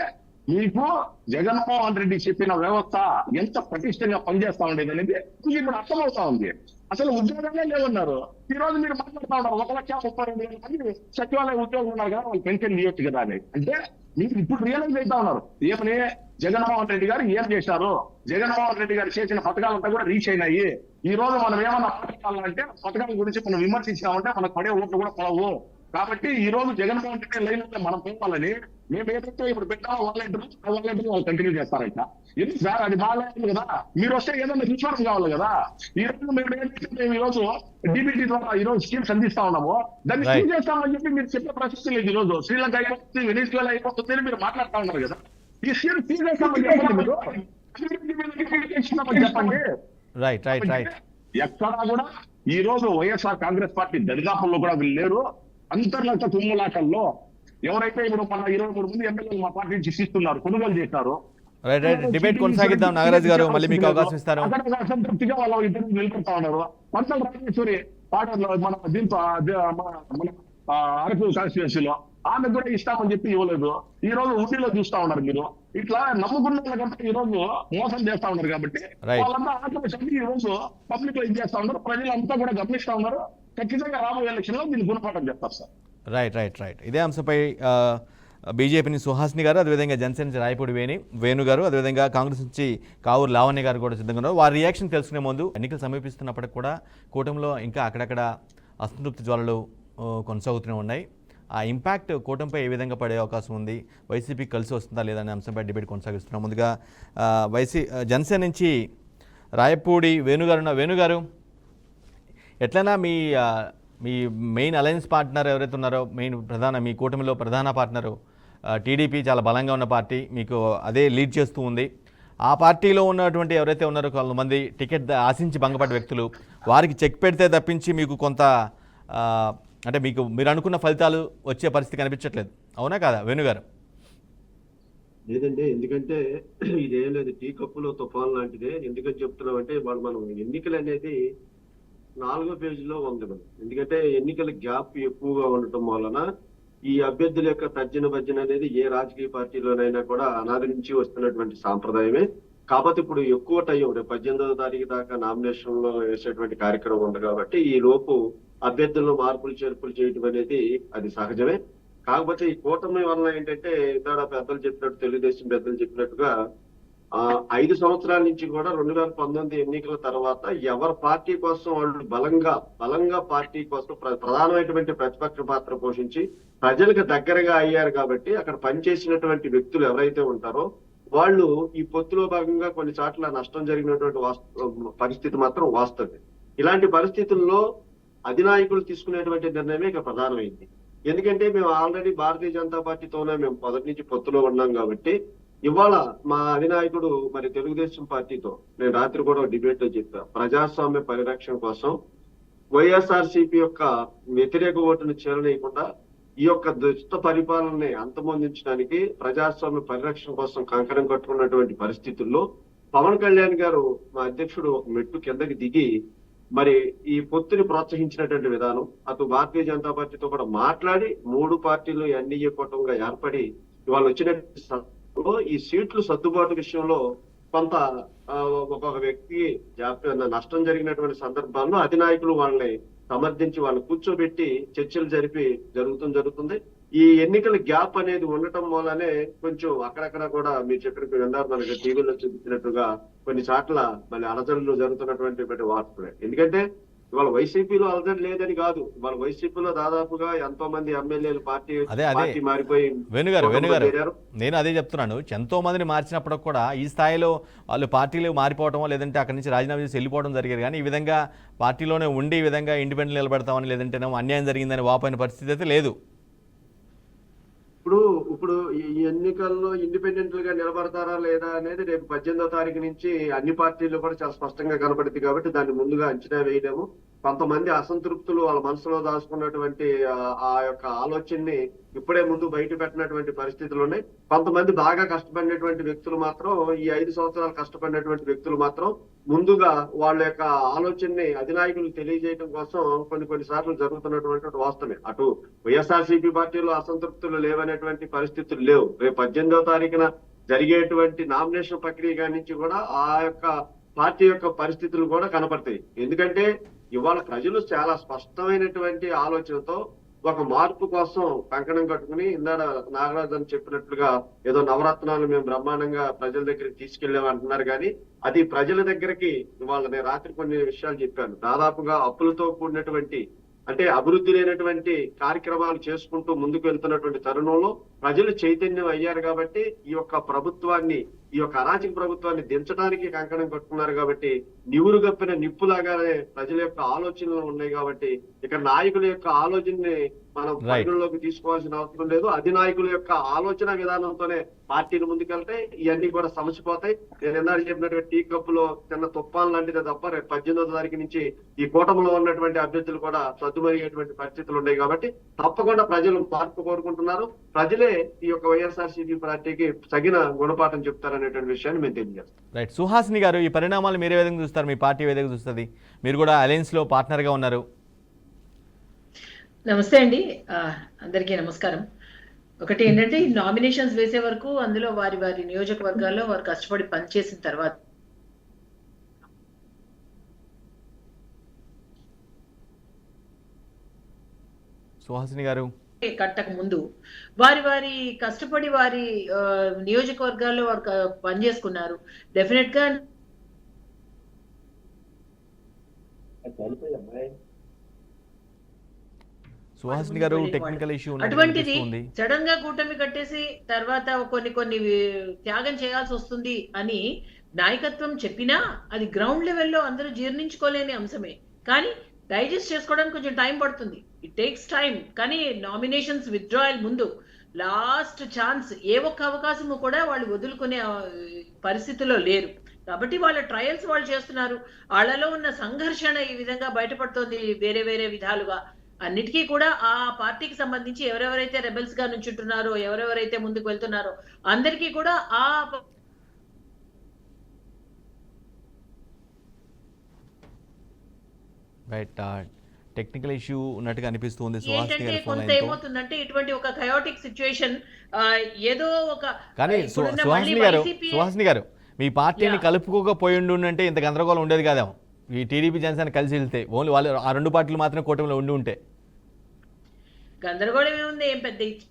మీకు జగన్మోహన్ రెడ్డి చెప్పిన వ్యవస్థ ఎంత పటిష్టంగా పనిచేస్తా ఉండేది అనేది ఇప్పుడు అర్థమవుతా ఉంది. అసలు ఉద్యోగాలే లేవన్నారు. ఈ రోజు మీరు మాట్లాడుతూ ఉన్నారు 1,32,000 మంది సచివాలయ ఉద్యోగులు ఉన్నారు కదా, వాళ్ళు పెన్షన్ ఇవ్వచ్చు కదా అని. అంటే మీరు ఇప్పుడు రియలైజ్ అవుతా ఉన్నారు ఏమని జగన్మోహన్ రెడ్డి గారు ఏం చేశారు, జగన్మోహన్ రెడ్డి గారు చేసిన పథకాలంతా కూడా రీచ్ అయినాయి. ఈ రోజు మనం ఏమన్నా పథకాలంటే పథకాల గురించి మనం విమర్శించామంటే మనకు పడే ఓట్లు కూడా పడవు. కాబట్టి ఈ రోజు జగన్మోహన్ రెడ్డి లైన్ మనం పోవాలని మేము ఏదైతే ఇప్పుడు పెట్టామో వాలంటీర్లు వాళ్ళు కంటిన్యూ చేస్తారంట. ఎందుకు సార్? అది బాగాలేదు కదా. మీరు వస్తే ఏదైనా ఇన్సూరెన్స్ కావాలి కదా. ఈ రోజు మేము ఈ రోజు డిబిటీ ద్వారా ఈ రోజు స్కీమ్స్ అందిస్తా ఉన్నాము, దాన్ని స్కీమ్ చేస్తామని చెప్పి మీరు చెప్పే ప్రశ్న లేదు. ఈ రోజు శ్రీలంక అయిపోతుంది, వెనిజులా అయిపోతుంది అని మీరు మాట్లాడుతూ ఉన్నారు కదా. ఈ స్కీమ్ తీసేస్తామని చెప్పండి, మీరు చెప్పండి. ఎక్కడా కూడా ఈ రోజు వైఎస్ఆర్ కాంగ్రెస్ పార్టీ దరిదాపుల్లో కూడా వీళ్ళు లేరు. అంతర్గత తుమ్ములాటల్లో ఎవరైతే ఇప్పుడు మన 23 మంది ఎమ్మెల్యేలు మా పార్టీ నుంచి ఇస్తున్నారు, కొనుగోలు చేశారు. డిబేట్ కొనసాగిద్దాం. నాగరాజు గారు మళ్ళీ మీకు అవకాశం ఇస్తారు. అక్కడ అసంతృప్తిగా వాళ్ళు ఇద్దరు నిలబడతా ఉన్నారు. పంతల రాజేశ్వరి పాటలో మన దీంతో మన అరకు కాన్స్టిట్యున్సీలో ఆమె కూడా ఇస్తామని చెప్పి ఇవ్వలేదు. ఈ రోజు ఊటీలో చూస్తా ఉన్నారు. మీరు ఇట్లా నమ్ముకున్న వాళ్ళకంటే ఈ రోజు మోసం చేస్తా ఉన్నారు. కాబట్టి వాళ్ళంతా ఆత్మశక్తి ఈ రోజు పబ్లిక్ లో ఇది చేస్తా ఉన్నారు. ప్రజలంతా కూడా గమనిస్తా ఉన్నారు. ఖచ్చితంగా రాబోయే ఎలక్షన్ లో దీన్ని గుణపాఠం చెప్తారు సార్. రైట్. ఇదే అంశంపై బీజేపీ సుహాసిని గారు, అదేవిధంగా జనసేన నుంచి రాయపూడి వేణు గారు, అదేవిధంగా కాంగ్రెస్ నుంచి కావూరు లావణ్య గారు కూడా సిద్ధంగా ఉన్నారు. వారి రియాక్షన్ తెలుసుకునే ముందు ఎన్నికలు సమీపిస్తున్నప్పటికి కూడా కూటమిలో ఇంకా అక్కడక్కడ అసంతృప్తి జ్వాలలు కొనసాగుతూనే ఉన్నాయి. ఆ ఇంపాక్ట్ కూటమిపై ఏ విధంగా పడే అవకాశం ఉంది, వైసీపీ కలిసి వస్తుందా లేదా అనే అంశంపై డిబేట్ కొనసాగిస్తున్నాం. ముందుగా జనసేన నుంచి రాయపూడి వేణుగారు ఎట్లైనా మీ మెయిన్ అలయన్స్ పార్ట్నర్ ఎవరైతే ఉన్నారో, మీ కూటమిలో ప్రధాన పార్ట్నరు టీడీపీ చాలా బలంగా ఉన్న పార్టీ, మీకు అదే లీడ్ చేస్తూ ఉంది. ఆ పార్టీలో ఉన్నటువంటి ఎవరైతే ఉన్నారో కొంతమంది టికెట్ ఆశించి భంగపడ్డ వ్యక్తులు, వారికి చెక్ పెడితే తప్పించి మీకు కొంత అంటే మీరు అనుకున్న ఫలితాలు వచ్చే పరిస్థితి కనిపించట్లేదు. అవునా కాదా వేణుగారు? లేదండి, ఎందుకంటే ఇదేం లేదు, టీ కప్పులో తుఫాన్ లాంటిదే. ఎందుకని చెప్తున్నామంటే వాళ్ళు మనం ఎన్నికలు అనేది 4వ పేజీలో ఉంది మనం. ఎందుకంటే ఎన్నికల గ్యాప్ ఎక్కువగా ఉండటం వలన ఈ అభ్యర్థుల యొక్క తర్జన భర్జన అనేది ఏ రాజకీయ పార్టీలోనైనా కూడా అనాది నుంచి వస్తున్నటువంటి సాంప్రదాయమే. కాకపోతే ఇప్పుడు ఎక్కువ టైం, రేపు 18వ తారీఖు దాకా నామినేషన్ లో వేసేటువంటి కార్యక్రమం ఉంది కాబట్టి ఈ లోపు అభ్యర్థుల్లో మార్పులు చేర్పులు చేయడం అనేది అది సహజమే. కాకపోతే ఈ కూటమి వలన ఏంటంటే ఇందాక పెద్దలు చెప్పినట్టు, తెలుగుదేశం పెద్దలు చెప్పినట్టుగా 5 సంవత్సరాల నుంచి కూడా 2019 ఎన్నికల తర్వాత ఎవరి పార్టీ కోసం వాళ్ళు బలంగా పార్టీ కోసం ప్రధానమైనటువంటి ప్రతిపక్ష పాత్ర పోషించి ప్రజలకు దగ్గరగా అయ్యారు కాబట్టి అక్కడ పనిచేసినటువంటి వ్యక్తులు ఎవరైతే ఉంటారో వాళ్ళు ఈ పొత్తులో భాగంగా కొన్ని చోట్ల నష్టం జరిగినటువంటి పరిస్థితి మాత్రం వాస్తవం. ఇలాంటి పరిస్థితుల్లో అధినాయకులు తీసుకునేటువంటి నిర్ణయమే ఇక ప్రధానమైంది. ఎందుకంటే మేము ఆల్రెడీ భారతీయ జనతా పార్టీతోనే మేము మొదటి నుంచి పొత్తులో ఉన్నాం కాబట్టి ఇవాళ మా అధినాయకుడు మరి తెలుగుదేశం పార్టీతో నేను రాత్రి కూడా డిబేట్ లో చెప్పా, ప్రజాస్వామ్య పరిరక్షణ కోసం వైఎస్ఆర్సీపీ యొక్క వ్యతిరేక ఓటును చేరనీయకుండా ఈ యొక్క దుష్ట పరిపాలనని అంతమొందించడానికి ప్రజాస్వామ్య పరిరక్షణ కోసం కంకణం కట్టుకున్నటువంటి పరిస్థితుల్లో పవన్ కళ్యాణ్ గారు మా అధ్యక్షుడు ఒక మెట్టు కిందకి దిగి మరి ఈ పొత్తుని ప్రోత్సహించినటువంటి విధానం, అటు భారతీయ జనతా పార్టీతో కూడా మాట్లాడి 3 పార్టీలు ఎన్డీఏ కూటమిగా ఏర్పడి ఇవాళ వచ్చిన ఈ సీట్లు సర్దుబాటు విషయంలో కొంత ఒక్కొక్క వ్యక్తికి నష్టం జరిగినటువంటి సందర్భాల్లో అధినాయకులు వాళ్ళని సమర్థించి వాళ్ళని కూర్చోబెట్టి చర్చలు జరుగుతుంది. ఈ ఎన్నికల గ్యాప్ అనేది ఉండటం వల్లనే కొంచెం అక్కడక్కడ కూడా మీరు చెప్పినట్టు విన్నారు, మనకి టీవీలో చూపించినట్టుగా కొన్ని చోట్ల మళ్ళీ అలజడులు జరుగుతున్నటువంటి వార్తలు. ఎందుకంటే ఇవాళ వైసీపీలో అలజడి లేదని కాదు, ఇవాళ వైసీపీలో దాదాపుగా ఎంతో మంది ఎమ్మెల్యేలు పార్టీ మారిపోయి వేణుగారు నేను అదే చెప్తున్నాను. ఎంతో మందిని మార్చినప్పుడు కూడా ఈ స్థాయిలో వాళ్ళు పార్టీలు మారిపోవడం లేదంటే అక్కడి నుంచి రాజీనామా చేసి వెళ్ళిపోవడం జరిగేది. కానీ ఈ విధంగా పార్టీలోనే ఉండి ఈ విధంగా ఇండిపెండెంట్ నిలబెడతామని లేదంటే అన్యాయం జరిగిందని వాపోయిన పరిస్థితి అయితే లేదు. ఇప్పుడు ఈ ఎన్నికల్లో ఇండిపెండెంట్ గా నిలబడతారా లేదా అనేది రేపు 18వ తారీఖు నుంచి అన్ని పార్టీలు కూడా చాలా స్పష్టంగా కనపడుతుంది. కాబట్టి దాన్ని ముందుగా అంచనా వేయలేము. కొంతమంది అసంతృప్తులు వాళ్ళ మనసులో దాచుకున్నటువంటి ఆ యొక్క ఆలోచనని ఇప్పుడే ముందు బయట పెట్టినటువంటి పరిస్థితులు ఉన్నాయి. కొంతమంది బాగా కష్టపడినటువంటి వ్యక్తులు మాత్రం, ఈ 5 సంవత్సరాలు కష్టపడినటువంటి వ్యక్తులు మాత్రం ముందుగా వాళ్ళ యొక్క ఆలోచనని అధినాయకులు తెలియజేయడం కోసం కొన్ని సార్లు జరుగుతున్నటువంటి వాస్తవమే. అటు వైఎస్ఆర్సీపీ పార్టీలో అసంతృప్తులు లేవనేటువంటి పరిస్థితులు లేవు. రేపు 18వ తారీఖున జరిగేటువంటి నామినేషన్ ప్రక్రియ నుంచి కూడా ఆ యొక్క పార్టీ యొక్క పరిస్థితులు కూడా కనపడతాయి. ఎందుకంటే ఇవాళ ప్రజలు చాలా స్పష్టమైనటువంటి ఆలోచనతో ఒక మార్పు కోసం కంకణం కట్టుకుని, ఇందాక నాగరాజన్ చెప్పినట్లుగా ఏదో నవరత్నాలు మేము బ్రహ్మాండంగా ప్రజల దగ్గరికి తీసుకెళ్లామంటున్నారు. కానీ అది ప్రజల దగ్గరికి ఇవాళ నేను రాత్రి కొన్ని విషయాలు చెప్పాను. దాదాపుగా అప్పులతో కూడినటువంటి అంటే అభివృద్ధి లేనటువంటి కార్యక్రమాలు చేసుకుంటూ ముందుకు వెళ్తున్నటువంటి తరుణంలో ప్రజలు చైతన్యం అయ్యారు కాబట్టి ఈ యొక్క ప్రభుత్వాన్ని, ఈ యొక్క అరాచక ప్రభుత్వాన్ని దించడానికి కంకణం కట్టుకున్నారు. కాబట్టి నివురు గప్పిన నిప్పులాగానే ప్రజల యొక్క ఆలోచనలు ఉన్నాయి. కాబట్టి ఇక్కడ నాయకుల యొక్క ఆలోచనని మనం పరిగణలోకి తీసుకోవాల్సిన అవసరం లేదు. అధినాయకుల యొక్క ఆలోచన విధానంతోనే పార్టీలు ముందుకెళ్తే ఇవన్నీ కూడా సమసిపోతాయి. నేను ఇందాక చెప్పినటువంటి టీ కప్పులో చిన్న తుఫాన్ లాంటిదే తప్ప రేపు 18వ తారీఖు నుంచి ఈ కూటమిలో ఉన్నటువంటి అభ్యర్థులు కూడా సద్దుమరిగేటువంటి పరిస్థితులు ఉన్నాయి. కాబట్టి తప్పకుండా ప్రజలు మార్పు కోరుకుంటున్నారు. ప్రజలే ఈ యొక్క వైఎస్ఆర్సీపీ పార్టీకి తగిన గుణపాఠం చెప్తారనేటువంటి విషయాన్ని మేము తెలియజేస్తాం. రైట్, సుహాసిని గారు, ఈ పరిణామాలు మీరు ఏ విధంగా చూస్తారు? మీ పార్టీ ఏ విధంగా చూస్తుంది? మీరు కూడా అలయన్స్ లో పార్ట్నర్ గా ఉన్నారు. నమస్తే అండి, అందరికీ నమస్కారం. ఒకటి ఏంటంటే నామినేషన్స్ వేసే వరకు అందులో వారి నియోజకవర్గాల్లో వారు కష్టపడి పనిచేసిన తర్వాత సుహాసిని గారు కట్టక ముందు వారి కష్టపడి వారి నియోజకవర్గాల్లో వారు పనిచేసుకున్నారు. డెఫినెట్ గా సుహాసిని గారు టెక్నికల్ ఇష్యూ అటువంటిది సడన్ గా కూటమి కట్టేసి తర్వాత కొన్ని త్యాగం చేయాల్సి వస్తుంది అని నాయకత్వం చెప్పినా అది గ్రౌండ్ లెవెల్లో అందరూ జీర్ణించుకోలేని అంశమే. కానీ డైజెస్ట్ చేసుకోవడానికి కొంచెం టైం పడుతుంది. It takes time. కానీ నామినేషన్స్ విత్డ్రాయల్ ముందు లాస్ట్ ఛాన్స్, ఏ ఒక్క అవకాశము కూడా వాళ్ళు వదులుకునే పరిస్థితిలో లేరు. కాబట్టి వాళ్ళ ట్రయల్స్ వాళ్ళు చేస్తున్నారు. వాళ్ళలో ఉన్న సంఘర్షణ ఈ విధంగా బయటపడుతోంది వేరే విధాలుగా అన్నిటికీ కూడా ఆ పార్టీకి సంబంధించి ఎవరెవరైతే రెబెల్స్ గా నుంచుంటున్నారో, ఎవరెవరైతే ముందుకు వెళ్తున్నారో అందరికీ కూడా ఆ రైట్. టెక్నికల్ ఇష్యూ ఉన్నట్టుగా అనిపిస్తుంది. సుహాసిని ఏంటంటే గారి ఫోన్ కొంత లైన్తో. ఏమవుతుందంటే ఇటువంటి ఒక కయోటిక్ సిచ్యుయేషన్ ఏదో ఒక కానీ ఇప్పుడున్న మళ్ళీ సుహాసిని గారు మీ పార్టీని Yeah. కలుపుకోకపోయి ఉంటే ఇంత గందరగోళం ఉండేది కాదేమో. ఈ టీడీపీ జనసేన కలిసి వెళ్తే ఓన్లీ వాళ్ళు ఆ రెండు పార్టీలు మాత్రమే కూటమిలో ఉంటే గందరగోళం ఏముంది, ఏం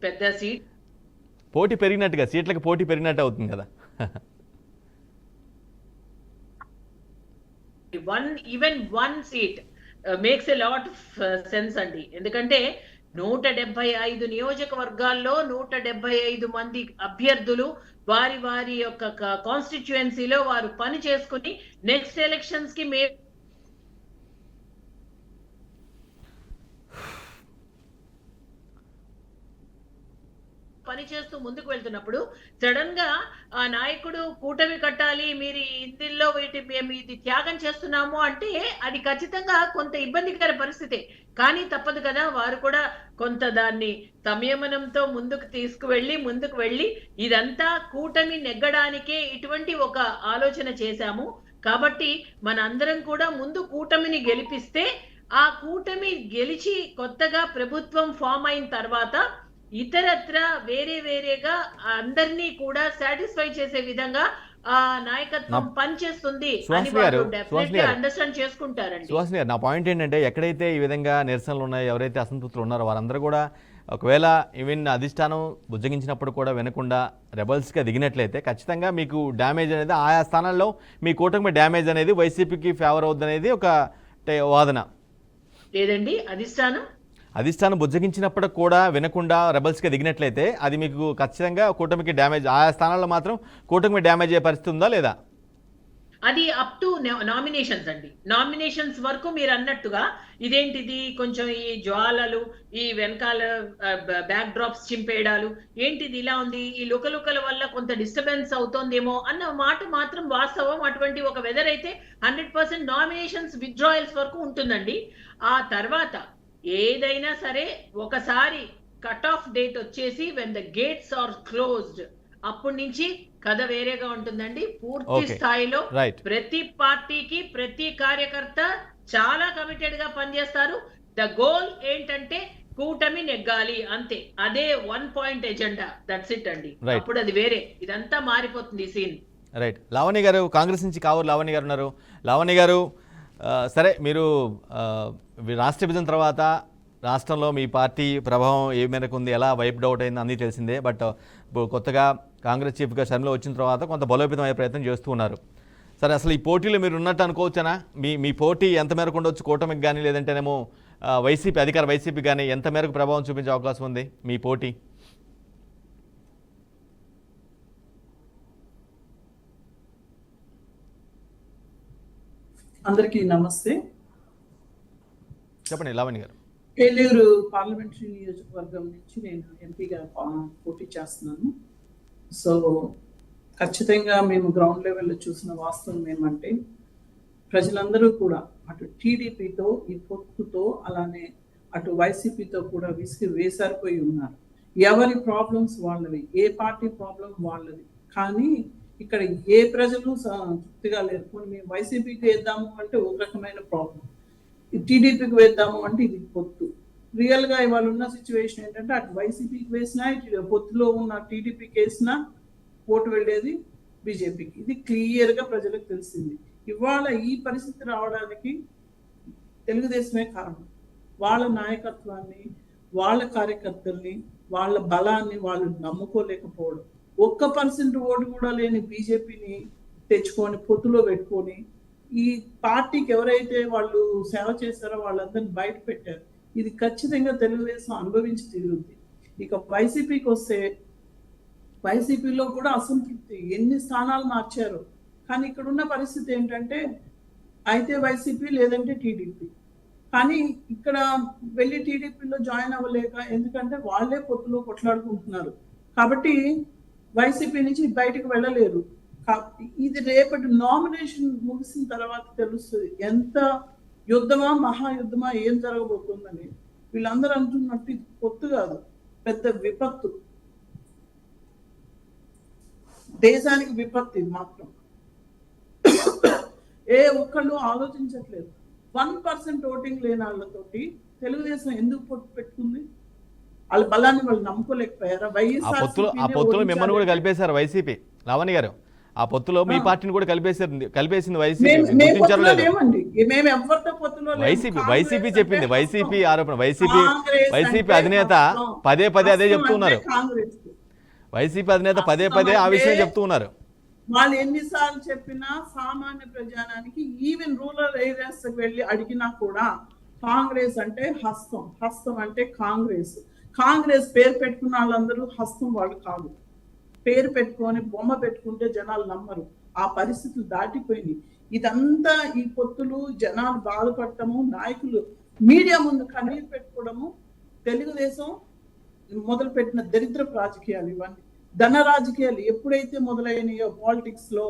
పెద్ద సీట్ పోటీ పెరిగినట్టుగా, సీట్లకు పోటీ పెరిగినట్టు అవుతుంది కదా. One seat makes a lot of sense అండి. ఎందుకంటే 175 నియోజకవర్గాల్లో 175 మంది అభ్యర్థులు వారి వారి యొక్క కాన్స్టిట్యుయెన్సీలో వారు పని చేసుకుని నెక్స్ట్ ఎలక్షన్స్ కి పని చేస్తూ ముందుకు వెళ్తున్నప్పుడు సడన్ గా ఆ నాయకుడు కూటమి కట్టాలి, మీరు ఇందులో మేము ఇది త్యాగం చేస్తున్నాము అంటే అది ఖచ్చితంగా కొంత ఇబ్బందికర పరిస్థితే. కానీ తప్పదు కదా, వారు కూడా కొంత దాన్ని సంయమనంతో ముందుకు వెళ్ళి ఇదంతా కూటమి నెగ్గడానికే ఇటువంటి ఒక ఆలోచన చేశాము. కాబట్టి మన అందరం కూడా ముందు కూటమిని గెలిపిస్తే ఆ కూటమి గెలిచి కొత్తగా ప్రభుత్వం ఫామ్ అయిన తర్వాత ఇతరత్ర వేరేగా అందరినీ కూడా సాటిస్ఫై చేసే విధంగా ఆ నాయకత్వం పనిచేస్తుంది అని వాళ్ళు డెఫినెట్లీ అండర్స్టాండ్ చేసుకుంటారండి. సుహాసిని గారు, నా పాయింట్ ఏంటంటే ఎక్కడైతే ఈ విధంగా నిరసనలు ఉన్నాయో, ఎవరైతే అసంతృప్తులు ఉన్నారో వారందరూ కూడా ఒకవేళ ఈవెన్ అధిష్టానం బుజ్జగించినప్పుడు కూడా వినకుండా రెబల్స్గా దిగినట్లయితే ఖచ్చితంగా మీకు డ్యామేజ్ అనేది ఆయా స్థానాల్లో మీ కూటమి డ్యామేజ్ అనేది వైసీపీకి ఫేవర్ అవుతుంది అనేది ఒక వాదన. లేదండి, అధిష్టానం బుజ్జగించినప్పుడు కూడా వినకుండా రెబల్స్గా దిగినట్లయితే అది మీకు ఖచ్చితంగా కూటమికి డ్యామేజ్, ఆయా స్థానాల్లో మాత్రం కూటమికి డ్యామేజ్ అయ్యే పరిస్థితి ఉందా లేదా? అది అప్ టు నామినేషన్స్ అండి. నామినేషన్స్ వరకు మీరు అన్నట్టుగా ఇదేంటిది కొంచెం ఈ జ్వాలలు, ఈ వెనకాల బ్యాక్ డ్రాప్స్ చింపేయడాలు, ఏంటిది ఇలా ఉంది, ఈ లుకలుకల వల్ల కొంత డిస్టర్బెన్స్ అవుతోందేమో అన్న మాట మాత్రం వాస్తవం. అటువంటి ఒక వెదర్ అయితే 100% నామినేషన్స్ విత్డ్రాయల్స్ వరకు ఉంటుందండి. ఆ తర్వాత ఏదైనా సరే ఒకసారి కట్ ఆఫ్ డేట్ వచ్చేసి when the gates are closed అప్పటి నుంచి కథ వేరేగా ఉంటుందండి. పూర్తి స్థాయిలో ప్రతి పార్టీకి ప్రతి కార్యకర్త చాలా కమిటెడ్ గా పనిచేస్తారు. ద గోల్ ఏంటంటే కూటమి నెగ్గాలి, అంతే. అదే 1 పాయింట్ ఎజెండా, దట్స్ ఇట్ అండి. అప్పుడు అది వేరే, ఇదంతా మారిపోతుంది సీన్. రైట్. లావణ్య గారు, కాంగ్రెస్ నుంచి కావూరు లావణ్య గారు ఉన్నారు. లావణ్య గారు, సరే మీరు రాష్ట్ర విభజన తర్వాత రాష్ట్రంలో మీ పార్టీ ప్రభావం ఏ మేరకు ఉంది, ఎలా వైప్డ్ అవుట్ అయింది అన్నీ తెలిసిందే. బట్ ఇప్పుడు కొత్తగా కాంగ్రెస్ చీఫ్గా షర్మిల వచ్చిన తర్వాత కొంత బలోపేతం అయ్యే ప్రయత్నం చేస్తూ ఉన్నారు. సరే, అసలు ఈ పోటీలో మీరు ఉన్నట్టు అనుకోవచ్చనా? మీ పోటీ ఎంత మేరకు ఉండొచ్చు కూటమికి కానీ, లేదంటేనేమో అధికార వైసీపీ కానీ ఎంత మేరకు ప్రభావం చూపించే అవకాశం ఉంది మీ పోటీ? అందరికీ నమస్తే. చెప్పండి లావణ్య గారు. ఏలూరు పార్లమెంటరీ నియోజకవర్గం నుంచి నేను ఎంపీగా పోటీ చేస్తున్నాను. సో ఖచ్చితంగా మేము గ్రౌండ్ లెవెల్లో చూసిన వాస్తవం ఏమంటే ప్రజలందరూ కూడా అటు టీడీపీతో ఈ పొత్తుతో అలానే అటు వైసీపీతో కూడా విసిగి వేసారిపోయి ఉన్నారు. ఎవరి ప్రాబ్లమ్స్ వాళ్ళవి, ఏ పార్టీ ప్రాబ్లం వాళ్ళది. కానీ ఇక్కడ ఏ ప్రజలు తృప్తిగా లేరు. మేము వైసీపీకి వేద్దాము అంటే ఒక రకమైన ప్రాబ్లం, టీడీపీకి వేద్దాము అంటే ఇది పొత్తు. రియల్ గా ఇవాళ ఉన్న సిచ్యువేషన్ ఏంటంటే అటు వైసీపీకి వేసినా ఇటు పొత్తులో ఉన్న టీడీపీకి వేసినా ఓటు వెళ్ళేది బీజేపీకి. ఇది క్లియర్ గా ప్రజలకు తెలిసింది. ఇవాళ ఈ పరిస్థితి రావడానికి తెలుగుదేశమే కారణం. వాళ్ళ నాయకత్వాన్ని, వాళ్ళ కార్యకర్తల్ని, వాళ్ళ బలాన్ని వాళ్ళు నమ్ముకోలేకపోవడం. 1% ఓటు కూడా లేని బీజేపీని తెచ్చుకొని పొత్తులో పెట్టుకొని ఈ పార్టీకి ఎవరైతే వాళ్ళు సేవ చేస్తారో వాళ్ళందరినీ బయట పెట్టారు. ఇది ఖచ్చితంగా తెలుగుదేశం అనుభవించి తీరుద్ది. ఇక వైసీపీకి వస్తే వైసీపీలో కూడా అసంతృప్తి, ఎన్ని స్థానాలు మార్చారు. కానీ ఇక్కడ ఉన్న పరిస్థితి ఏంటంటే అయితే వైసీపీ లేదంటే టీడీపీ. కానీ ఇక్కడ వెళ్ళి టీడీపీలో జాయిన్ అవ్వలేక, ఎందుకంటే వాళ్ళే పొత్తులో కొట్లాడుకుంటున్నారు కాబట్టి వైసీపీ నుంచి బయటకు వెళ్ళలేరు. ఇది రేపటి నామినేషన్ ముగిసిన తర్వాత తెలుస్తుంది ఎంత యుద్ధమా మహాయుద్ధమా ఏం జరగబోతుందని. వీళ్ళందరూ అంటున్నట్టు ఇది పొత్తు కాదు, పెద్ద విపత్తు, దేశానికి విపత్తు. ఇది మాత్రం ఏ ఒక్కళ్ళు ఆలోచించట్లేదు. 1% ఓటింగ్ లేని వాళ్ళతోటి తెలుగుదేశం ఎందుకు పొత్తు పెట్టుకుంది? వాళ్ళ బలాన్ని వాళ్ళు నమ్ముకోలేకపోయారా? ఆ పొత్తులో మిమ్మల్ని కూడా కలిపేశారు వైసీపీ. లావణ్య గారు, ఆ పొత్తులో మీ పార్టీని కూడా కలిపేసింది వైసీపీ. గుర్తించారు లేదు? వైసీపీ చెప్పింది, వైసీపీ ఆరోపణ. వైసీపీ అధినేత పదే అదే చెప్తున్నారు. వైసీపీ అధినేత పదే ఆ విషయం చెప్తూ ఉన్నారు. వాళ్ళు ఎన్నిసార్లు చెప్పినా సామాన్య ప్రజానానికి ఈవెన్ రూరల్ ఏరియాస్ వెళ్ళి అడిగినా కూడా కాంగ్రెస్ అంటే హస్తం అంటే కాంగ్రెస్ పేరు పెట్టుకున్న వాళ్ళందరూ హస్తం వాళ్ళు కాదు. పేరు పెట్టుకొని బొమ్మ పెట్టుకుంటే జనాలు నమ్మరు. ఆ పరిస్థితులు దాటిపోయినాయి. ఇదంతా ఈ పొత్తులు, జనాలు బాధపడటము, నాయకులు మీడియా ముందు కన్నీరు పెట్టుకోవడము, తెలుగుదేశం మొదలుపెట్టిన దరిద్రపు రాజకీయాలు ఇవన్నీ. ధన రాజకీయాలు ఎప్పుడైతే మొదలైనాయో పాలిటిక్స్ లో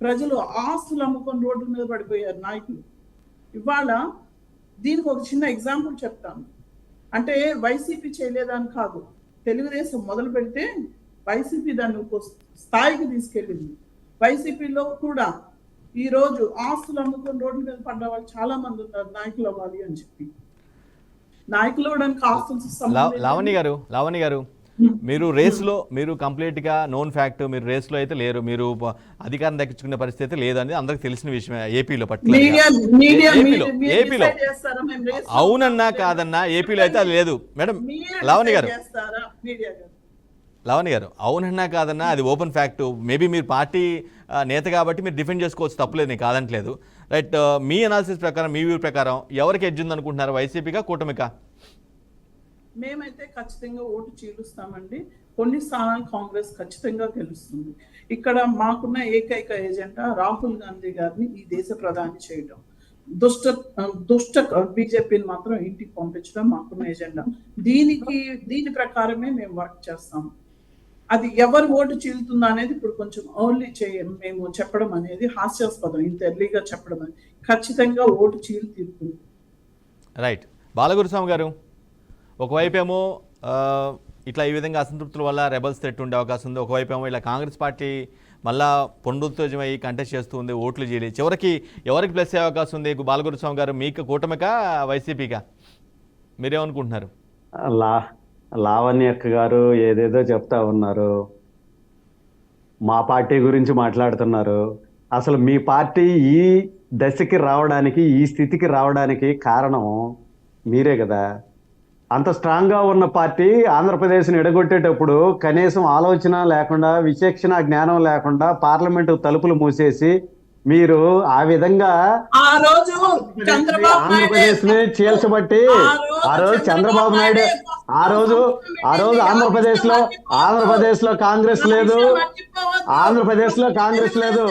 ప్రజలు ఆస్తులు అమ్ముకొని రోడ్డు మీద పడిపోయారు నాయకులు. ఇవాళ దీనికి ఒక చిన్న ఎగ్జాంపుల్ చెప్తాను. అంటే వైసీపీ చేయలేదని కాదు, తెలుగుదేశం మొదలు పెడితే వైసీపీ దాన్ని ఒక స్థాయికి తీసుకెళ్ళింది. వైసీపీలో కూడా ఈ రోజు ఆస్తులు అమ్ముకొని రోడ్ల మీద పడ్డ వాళ్ళు చాలా మంది ఉన్నారు నాయకులు అవ్వాలి అని చెప్పి. నాయకులు అవ్వడానికి ఆస్తులు. లావణ్య గారు, మీరు రేస్లో, మీరు కంప్లీట్గా నోన్ ఫ్యాక్ట్, మీరు రేస్లో అయితే లేరు, మీరు అధికారం దక్కించుకునే పరిస్థితి లేదని అందరికి తెలిసిన విషయమే. ఏపీలో ఏపీలో అవునన్నా కాదన్నా ఏపీలో అయితే అది లేదు మేడం. లావణ్య గారు, అవునన్నా కాదన్నా అది ఓపెన్ ఫ్యాక్ట్. మేబీ మీరు పార్టీ నేత కాబట్టి మీరు డిఫెండ్ చేసుకోవచ్చు, తప్పలేదు, నేను కాదంటలేదు. రైట్, మీ అనాలిసిస్ ప్రకారం, మీ వ్యూ ప్రకారం ఎవరికి ఎడ్జ్ ఉంది అనుకుంటున్నారు, వైసీపీకా కూటమికా? మేమైతే ఖచ్చితంగా ఓటు చీలుస్తామండి. కొన్ని స్థానాలు కాంగ్రెస్ ఖచ్చితంగా గెలుస్తుంది. ఇక్కడ మాకున్న ఏకైక ఎజెండా రాహుల్ గాంధీ గారిని ఈ దేశ ప్రధాని చేయడం, దుష్ట బీజేపీని మాత్రం ఇంటికి పంపించడం మాకున్న ఎజెండా. దీని ప్రకారమే మేము వర్క్ చేస్తాము. అది ఎవరు ఓటు చీలుతుందా అనేది ఇప్పుడు కొంచెం ఎర్లీ మేము చెప్పడం అనేది హాస్యాస్పదం. ఇంత ఎర్లీగా చెప్పడం అనేది ఖచ్చితంగా ఓటు చీలు తీరుతుంది. రైట్, బాలగురుస్వామి గారు, ఒకవైపేమో ఇట్లా ఈ విధంగా అసంతృప్తుల వల్ల రెబల్స్ థ్రెట్ ఉండే అవకాశం ఉంది, ఒకవైపేమో ఇలా కాంగ్రెస్ పార్టీ మళ్ళా పొండుతోజమై కంటెస్ట్ చేస్తుంది, ఓట్లు చీలి చివరికి ఎవరికి ప్లస్ అయ్యే అవకాశం ఉంది? బాలగురుస్వామి గారు, మీకు కూటమికా వైసీపీకా, మీరేమనుకుంటున్నారు? లావణ్య అక్క గారు ఏదేదో చెప్తా ఉన్నారు, మా పార్టీ గురించి మాట్లాడుతున్నారు. అసలు మీ పార్టీ ఈ దశకి రావడానికి, ఈ స్థితికి రావడానికి కారణం మీరే కదా. అంత స్ట్రాంగ్గా ఉన్న పార్టీ ఆంధ్రప్రదేశ్ని ఎడగొట్టేటప్పుడు కనీసం ఆలోచన లేకుండా, విచక్షణ జ్ఞానం లేకుండా పార్లమెంటు తలుపులు మూసేసి మీరు ఆ విధంగా ఆంధ్రప్రదేశ్ ని చీల్చబట్టి ఆ రోజు చంద్రబాబు నాయుడు ఆ రోజు ఆంధ్రప్రదేశ్ లో కాంగ్రెస్ లేదు, ఆంధ్రప్రదేశ్ లో కాంగ్రెస్ లేదు.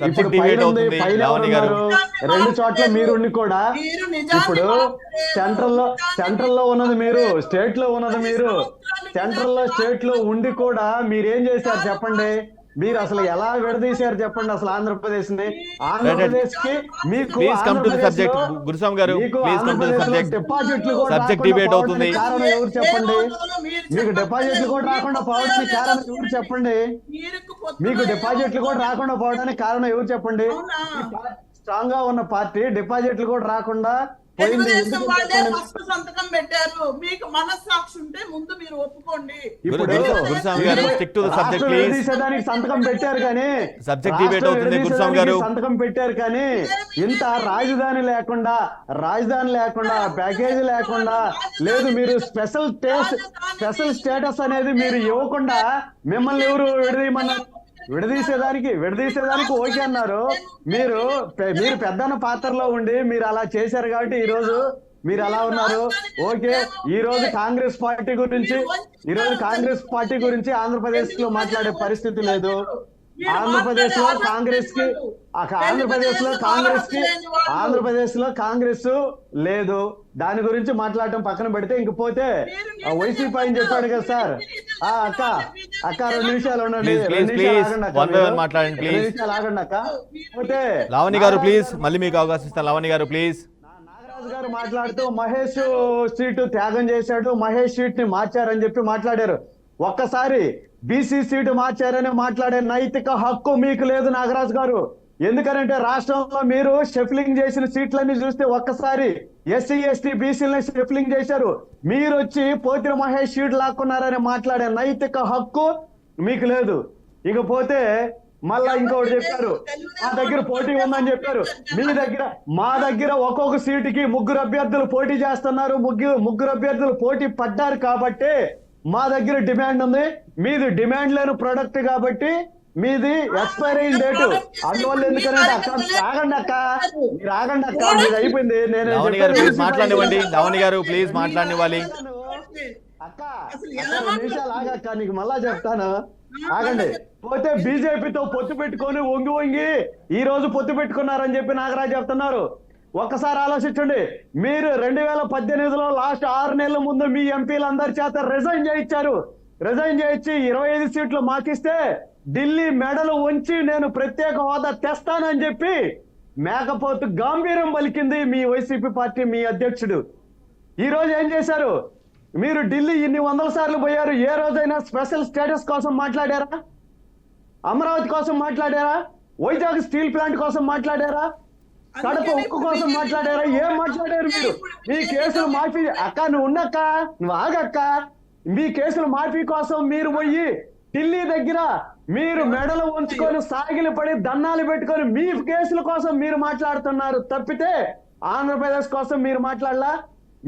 ఇప్పుడు రెండు చోట్ల మీరుండి కూడా ఇప్పుడు సెంట్రల్ లో ఉన్నది మీరు, స్టేట్ లో ఉన్నది మీరు. స్టేట్ లో ఉండి కూడా మీరేం చేశారు చెప్పండి? మీరు అసలు ఎలా విడదీశారు చెప్పండి అసలు ఆంధ్రప్రదేశ్ ని? ఆంధ్రప్రదేశ్ కి మీకు డిపాజిట్లు కూడా కారణం ఎవరు చెప్పండి? మీకు డిపాజిట్లు కూడా రాకుండా పోవడానికి కారణం ఎవరు చెప్పండి? మీకు డిపాజిట్లు కూడా రాకుండా పోవడానికి కారణం ఎవరు చెప్పండి? స్ట్రాంగ్ గా ఉన్న పార్టీ డిపాజిట్లు కూడా రాకుండా సంతకం పెట్టారు. మీకు మనస్సాక్షి ఉంటే ముందు మీరు ఒప్పుకోండి. సంతకం పెట్టారు కానీ సంతకం పెట్టారు కానీ ఇంత రాజధాని లేకుండా ప్యాకేజీ లేకుండా లేదు, మీరు స్పెషల్ స్టేటస్ అనేది మీరు ఇవ్వకుండా మిమ్మల్ని ఎవరు విడదీసేదానికి ఓకే అన్నారు. మీరు పెద్దన్న పాత్రలో ఉండి మీరు అలా చేశారు కాబట్టి ఈ రోజు మీరు అలా ఉన్నారు. ఓకే, ఈ రోజు కాంగ్రెస్ పార్టీ గురించి ఆంధ్రప్రదేశ్ లో మాట్లాడే పరిస్థితి లేదు. ఆంధ్రప్రదేశ్ లో కాంగ్రెస్ లేదు. దాని గురించి మాట్లాడటం పక్కన పెడితే ఇంక పోతే వైసీపీ అని చెప్పాడు కదా సార్. అక్క 2 నిమిషాలు ఉండండి, మాట్లాడండి ప్లీజ్. ఆగండి అక్క. పోతే లావణ్య గారు ప్లీజ్, మళ్ళీ మీకు అవకాశం ఇస్తాను. లావణ్య గారు ప్లీజ్. నాగరాజు గారు మాట్లాడుతూ మహేష్ సీటు త్యాగం చేశాడు, మహేష్ సీట్ ని మార్చారని చెప్పి మాట్లాడారు. ఒక్కసారి బీసీ సీటు మార్చారని మాట్లాడే నైతిక హక్కు మీకు లేదు నాగరాజు గారు. ఎందుకనంటే రాష్ట్రంలో మీరు షఫ్లింగ్ చేసిన సీట్లన్నీ చూస్తే ఒక్కసారి ఎస్సీ ఎస్టీ బీసీలని షఫ్లింగ్ చేశారు. మీరు వచ్చి పోతిన మహేష్ సీట్ లాక్కున్నారని మాట్లాడే నైతిక హక్కు మీకు లేదు. ఇకపోతే మళ్ళా ఇంకోటి చెప్పారు, మా దగ్గర పోటీ ఉందని చెప్పారు. మా దగ్గర ఒక్కొక్క సీటుకి 3 అభ్యర్థులు పోటీ చేస్తున్నారు. ముగ్గురు అభ్యర్థులు పోటీ పడ్డారు కాబట్టి మా దగ్గర డిమాండ్ ఉంది. మీది డిమాండ్ లేని ప్రొడక్ట్ కాబట్టి మీది ఎక్స్పైర్ అయిన డేటు. అందువల్ల ఎందుకంటే ఆగండి అక్క, మీది అయిపోయింది. నేను మాట్లాడివ్వండి ధవని గారు, ప్లీజ్ మాట్లాడివ్వాలి. అక్క 2 నిమిషాలు ఆగక్క, నీకు మళ్ళా చెప్తాను, ఆగండి. పోతే బీజేపీతో పొత్తు పెట్టుకొని వంగి ఈ రోజు పొత్తు పెట్టుకున్నారని చెప్పి నాగరాజు చెప్తున్నారు. ఒక్కసారి ఆలోచించండి. మీరు 2018లో లాస్ట్ 6 నెలల ముందు మీ ఎంపీలందరి చేత రిజైన్ చేయించారు. రిజైన్ చేయించి 25 సీట్లు మాకిస్తే ఢిల్లీ మెడలు ఉంచి నేను ప్రత్యేక హోదా తెస్తానని చెప్పి మేకపోతు గాంభీర్యం పలికింది మీ వైసీపీ పార్టీ, మీ అధ్యక్షుడు. ఈ రోజు ఏం చేశారు? మీరు ఢిల్లీ ఇన్ని 100 సార్లు పోయారు. ఏ రోజైనా స్పెషల్ స్టేటస్ కోసం మాట్లాడారా? అమరావతి కోసం మాట్లాడారా? వైజాగ్ స్టీల్ ప్లాంట్ కోసం మాట్లాడారా? కడప ఉక్కు కోసం మాట్లాడారా? ఏం మాట్లాడారు మీరు? మీ కేసులు మాఫీ అక్క, నువ్వు ఉన్నక్క, నువ్వు ఆగక్క. మీ కేసులు మాఫీ కోసం మీరు పోయి ఢిల్లీ దగ్గర మీరు మెడలు ఉంచుకొని సాగిలి పడి దండాలు పెట్టుకొని మీ కేసుల కోసం మీరు మాట్లాడుతున్నారు తప్పితే ఆంధ్రప్రదేశ్ కోసం మీరు మాట్లాడలా.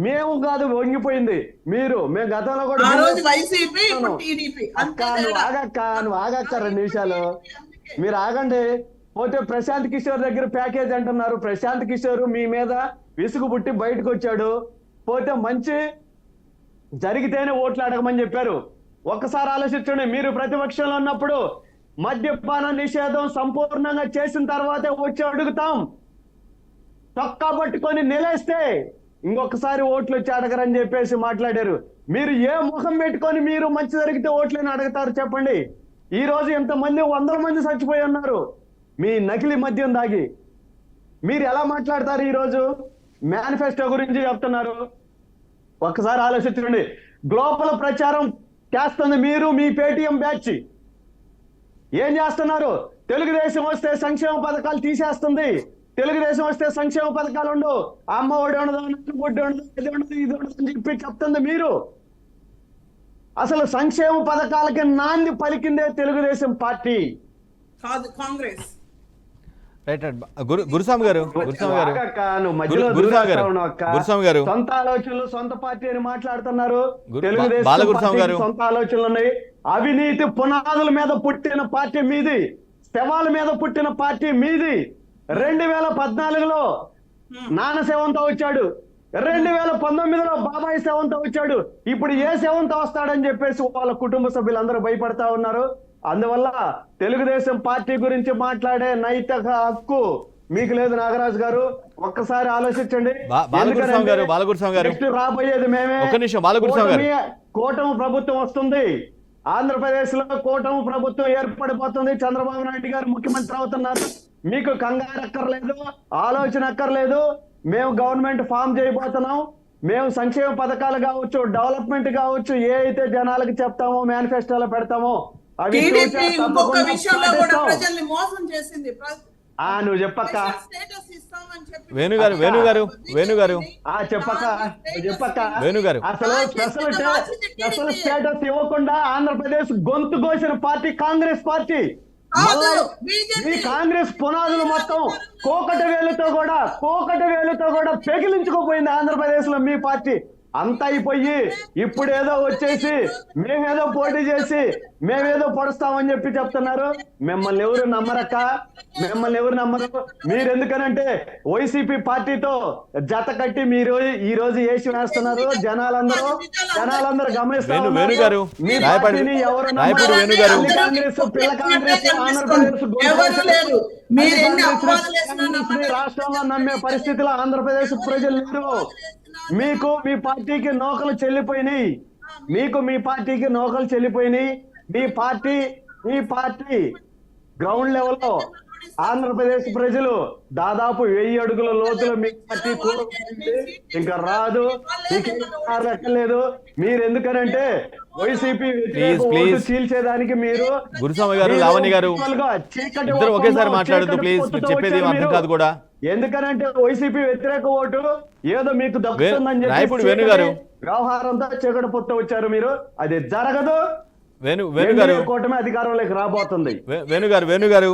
మేము కాదు వంగిపోయింది మీరు. మేము గతంలో కూడా నువ్వు ఆగక్క 2 నిమిషాలు మీరు ఆగండి. పోతే ప్రశాంత్ కిషోర్ దగ్గర ప్యాకేజ్ అంటున్నారు. ప్రశాంత్ కిషోర్ మీ మీద విసుగు పుట్టి బయటకు వచ్చాడు. పోతే మంచి జరిగితేనే ఓట్లు అడగమని చెప్పారు. ఒక్కసారి ఆలోచించండి. మీరు ప్రతిపక్షంలో ఉన్నప్పుడు మద్యపాన నిషేధం సంపూర్ణంగా చేసిన తర్వాతే వచ్చి అడుగుతాం. చొక్కా పట్టుకొని నిలేస్తే ఇంకొకసారి ఓట్లు వచ్చి అడగరని చెప్పేసి మాట్లాడారు. మీరు ఏ ముఖం పెట్టుకొని మీరు మంచి జరిగితే ఓట్లని అడుగుతారు చెప్పండి? ఈ రోజు ఎంతమంది 100 మంది చచ్చిపోయి ఉన్నారు మీ నకిలీ మద్యం దాగి. మీరు ఎలా మాట్లాడతారు? ఈ రోజు మేనిఫెస్టో గురించి చెప్తున్నారు. ఒక్కసారి ఆలోచించండి. గ్లోబల్ ప్రచారం చేస్తుంది మీరు, మీ పేటీఎం బ్యాచ్. ఏం చేస్తున్నారు? తెలుగుదేశం వస్తే సంక్షేమ పథకాలు తీసేస్తుంది. తెలుగుదేశం వస్తే సంక్షేమ పథకాలు ఉండవు, అమ్మ ఒడి ఉండదు, బొడ్డు ఉండదు, ఇది ఉండదు, ఇది ఉండదు అని చెప్పి చెప్తుంది మీరు. అసలు సంక్షేమ పథకాలకి నాంది పలికిందే తెలుగుదేశం పార్టీ కాదు, కాంగ్రెస్. గురుస్వామి గారు సొంత ఆలోచనలు సొంత పార్టీ అని మాట్లాడుతున్నారు. తెలుగుదేశం సొంత ఆలోచనలు ఉన్నాయి. అవినీతి పునాదుల మీద పుట్టిన పార్టీ మీది, శవాల మీద పుట్టిన పార్టీ మీది. 2014లో నాన్న శవంతో వచ్చాడు, 2019లో బాబాయ్ శవంతో వచ్చాడు. ఇప్పుడు ఏ శవంతో వస్తాడని చెప్పేసి వాళ్ళ కుటుంబ సభ్యులందరూ భయపడతా ఉన్నారు. అందువల్ల తెలుగుదేశం పార్టీ గురించి మాట్లాడే నైతిక హక్కు మీకు లేదు నాగరాజు గారు. ఒక్కసారి ఆలోచించండి. రాబోయేది మేమే. కూటమి ప్రభుత్వం వస్తుంది. ఆంధ్రప్రదేశ్ లో కూటమి ప్రభుత్వం ఏర్పడిపోతుంది. చంద్రబాబు నాయుడు గారు ముఖ్యమంత్రి అవుతున్నారు. మీకు కంగారు అక్కర్లేదు, ఆలోచన అక్కర్లేదు. మేము గవర్నమెంట్ ఫామ్ చేయబోతున్నాం. మేము సంక్షేమ పథకాలు కావచ్చు, డెవలప్మెంట్ కావచ్చు, ఏ అయితే జనాలకు చెప్తామో మేనిఫెస్టోలో పెడతామో అవి నువ్వు చెప్పక్క. వేణుగారు అసలు స్పెషల్ స్టేటస్ ఇవ్వకుండా ఆంధ్రప్రదేశ్ గొంతు కోసిన పార్టీ కాంగ్రెస్ పార్టీ. ఈ కాంగ్రెస్ పునాదులు మొత్తం కోకటి వేలుతో కూడా పెగిలించుకోపోయింది ఆంధ్రప్రదేశ్ లో మీ పార్టీ. అంతా అయిపోయి ఇప్పుడు ఏదో వచ్చేసి మేమేదో పోటీ చేసి మేమేదో పొడుస్తామని చెప్పి చెప్తున్నారు. మిమ్మల్ని ఎవరు నమ్మరక్క, మిమ్మల్ని ఎవరు నమ్మరు. మీరు ఎందుకనంటే వైసీపీ పార్టీతో జత కట్టి మీరు ఈ రోజు వేసి వేస్తున్నారు. జనాలందరూ గమనిస్తారు. ఎవరు కాంగ్రెస్, పిల్ల కాంగ్రెస్ ఆంధ్రప్రదేశ్ రాష్ట్రంలో నమ్మే పరిస్థితిలో ఆంధ్రప్రదేశ్ ప్రజలు లేరు. మీకు మీ పార్టీకి నౌకలు చెల్లిపోయినాయి. మీ పార్టీ గ్రౌండ్ లెవెల్లో ఆంధ్రప్రదేశ్ ప్రజలు దాదాపు 1000 అడుగుల లోతులో మీ పార్టీ ఇంకా రాదు, లెక్కలేదు. మీరు ఎందుకనంటే వైసీపీ చీల్చేదానికి మీరు గురుస్వామి గారు, లావణ్య గారు ఇద్దరు ఒకేసారి మాట్లాడద్దు ప్లీజ్, చెప్పేది అర్థం కాదు కూడా. ఎందుకనంటే వైసీపీ వ్యతిరేక ఓటు ఏదో మీకు దక్కుతుందని రాయపూడి వేణు గారు వ్యవహారంతో చీకటి పొత్త వచ్చారు మీరు. అది జరగదు. వేణు గారు కూటమి అధికారంలోకి రాబోతుంది. వేణు గారు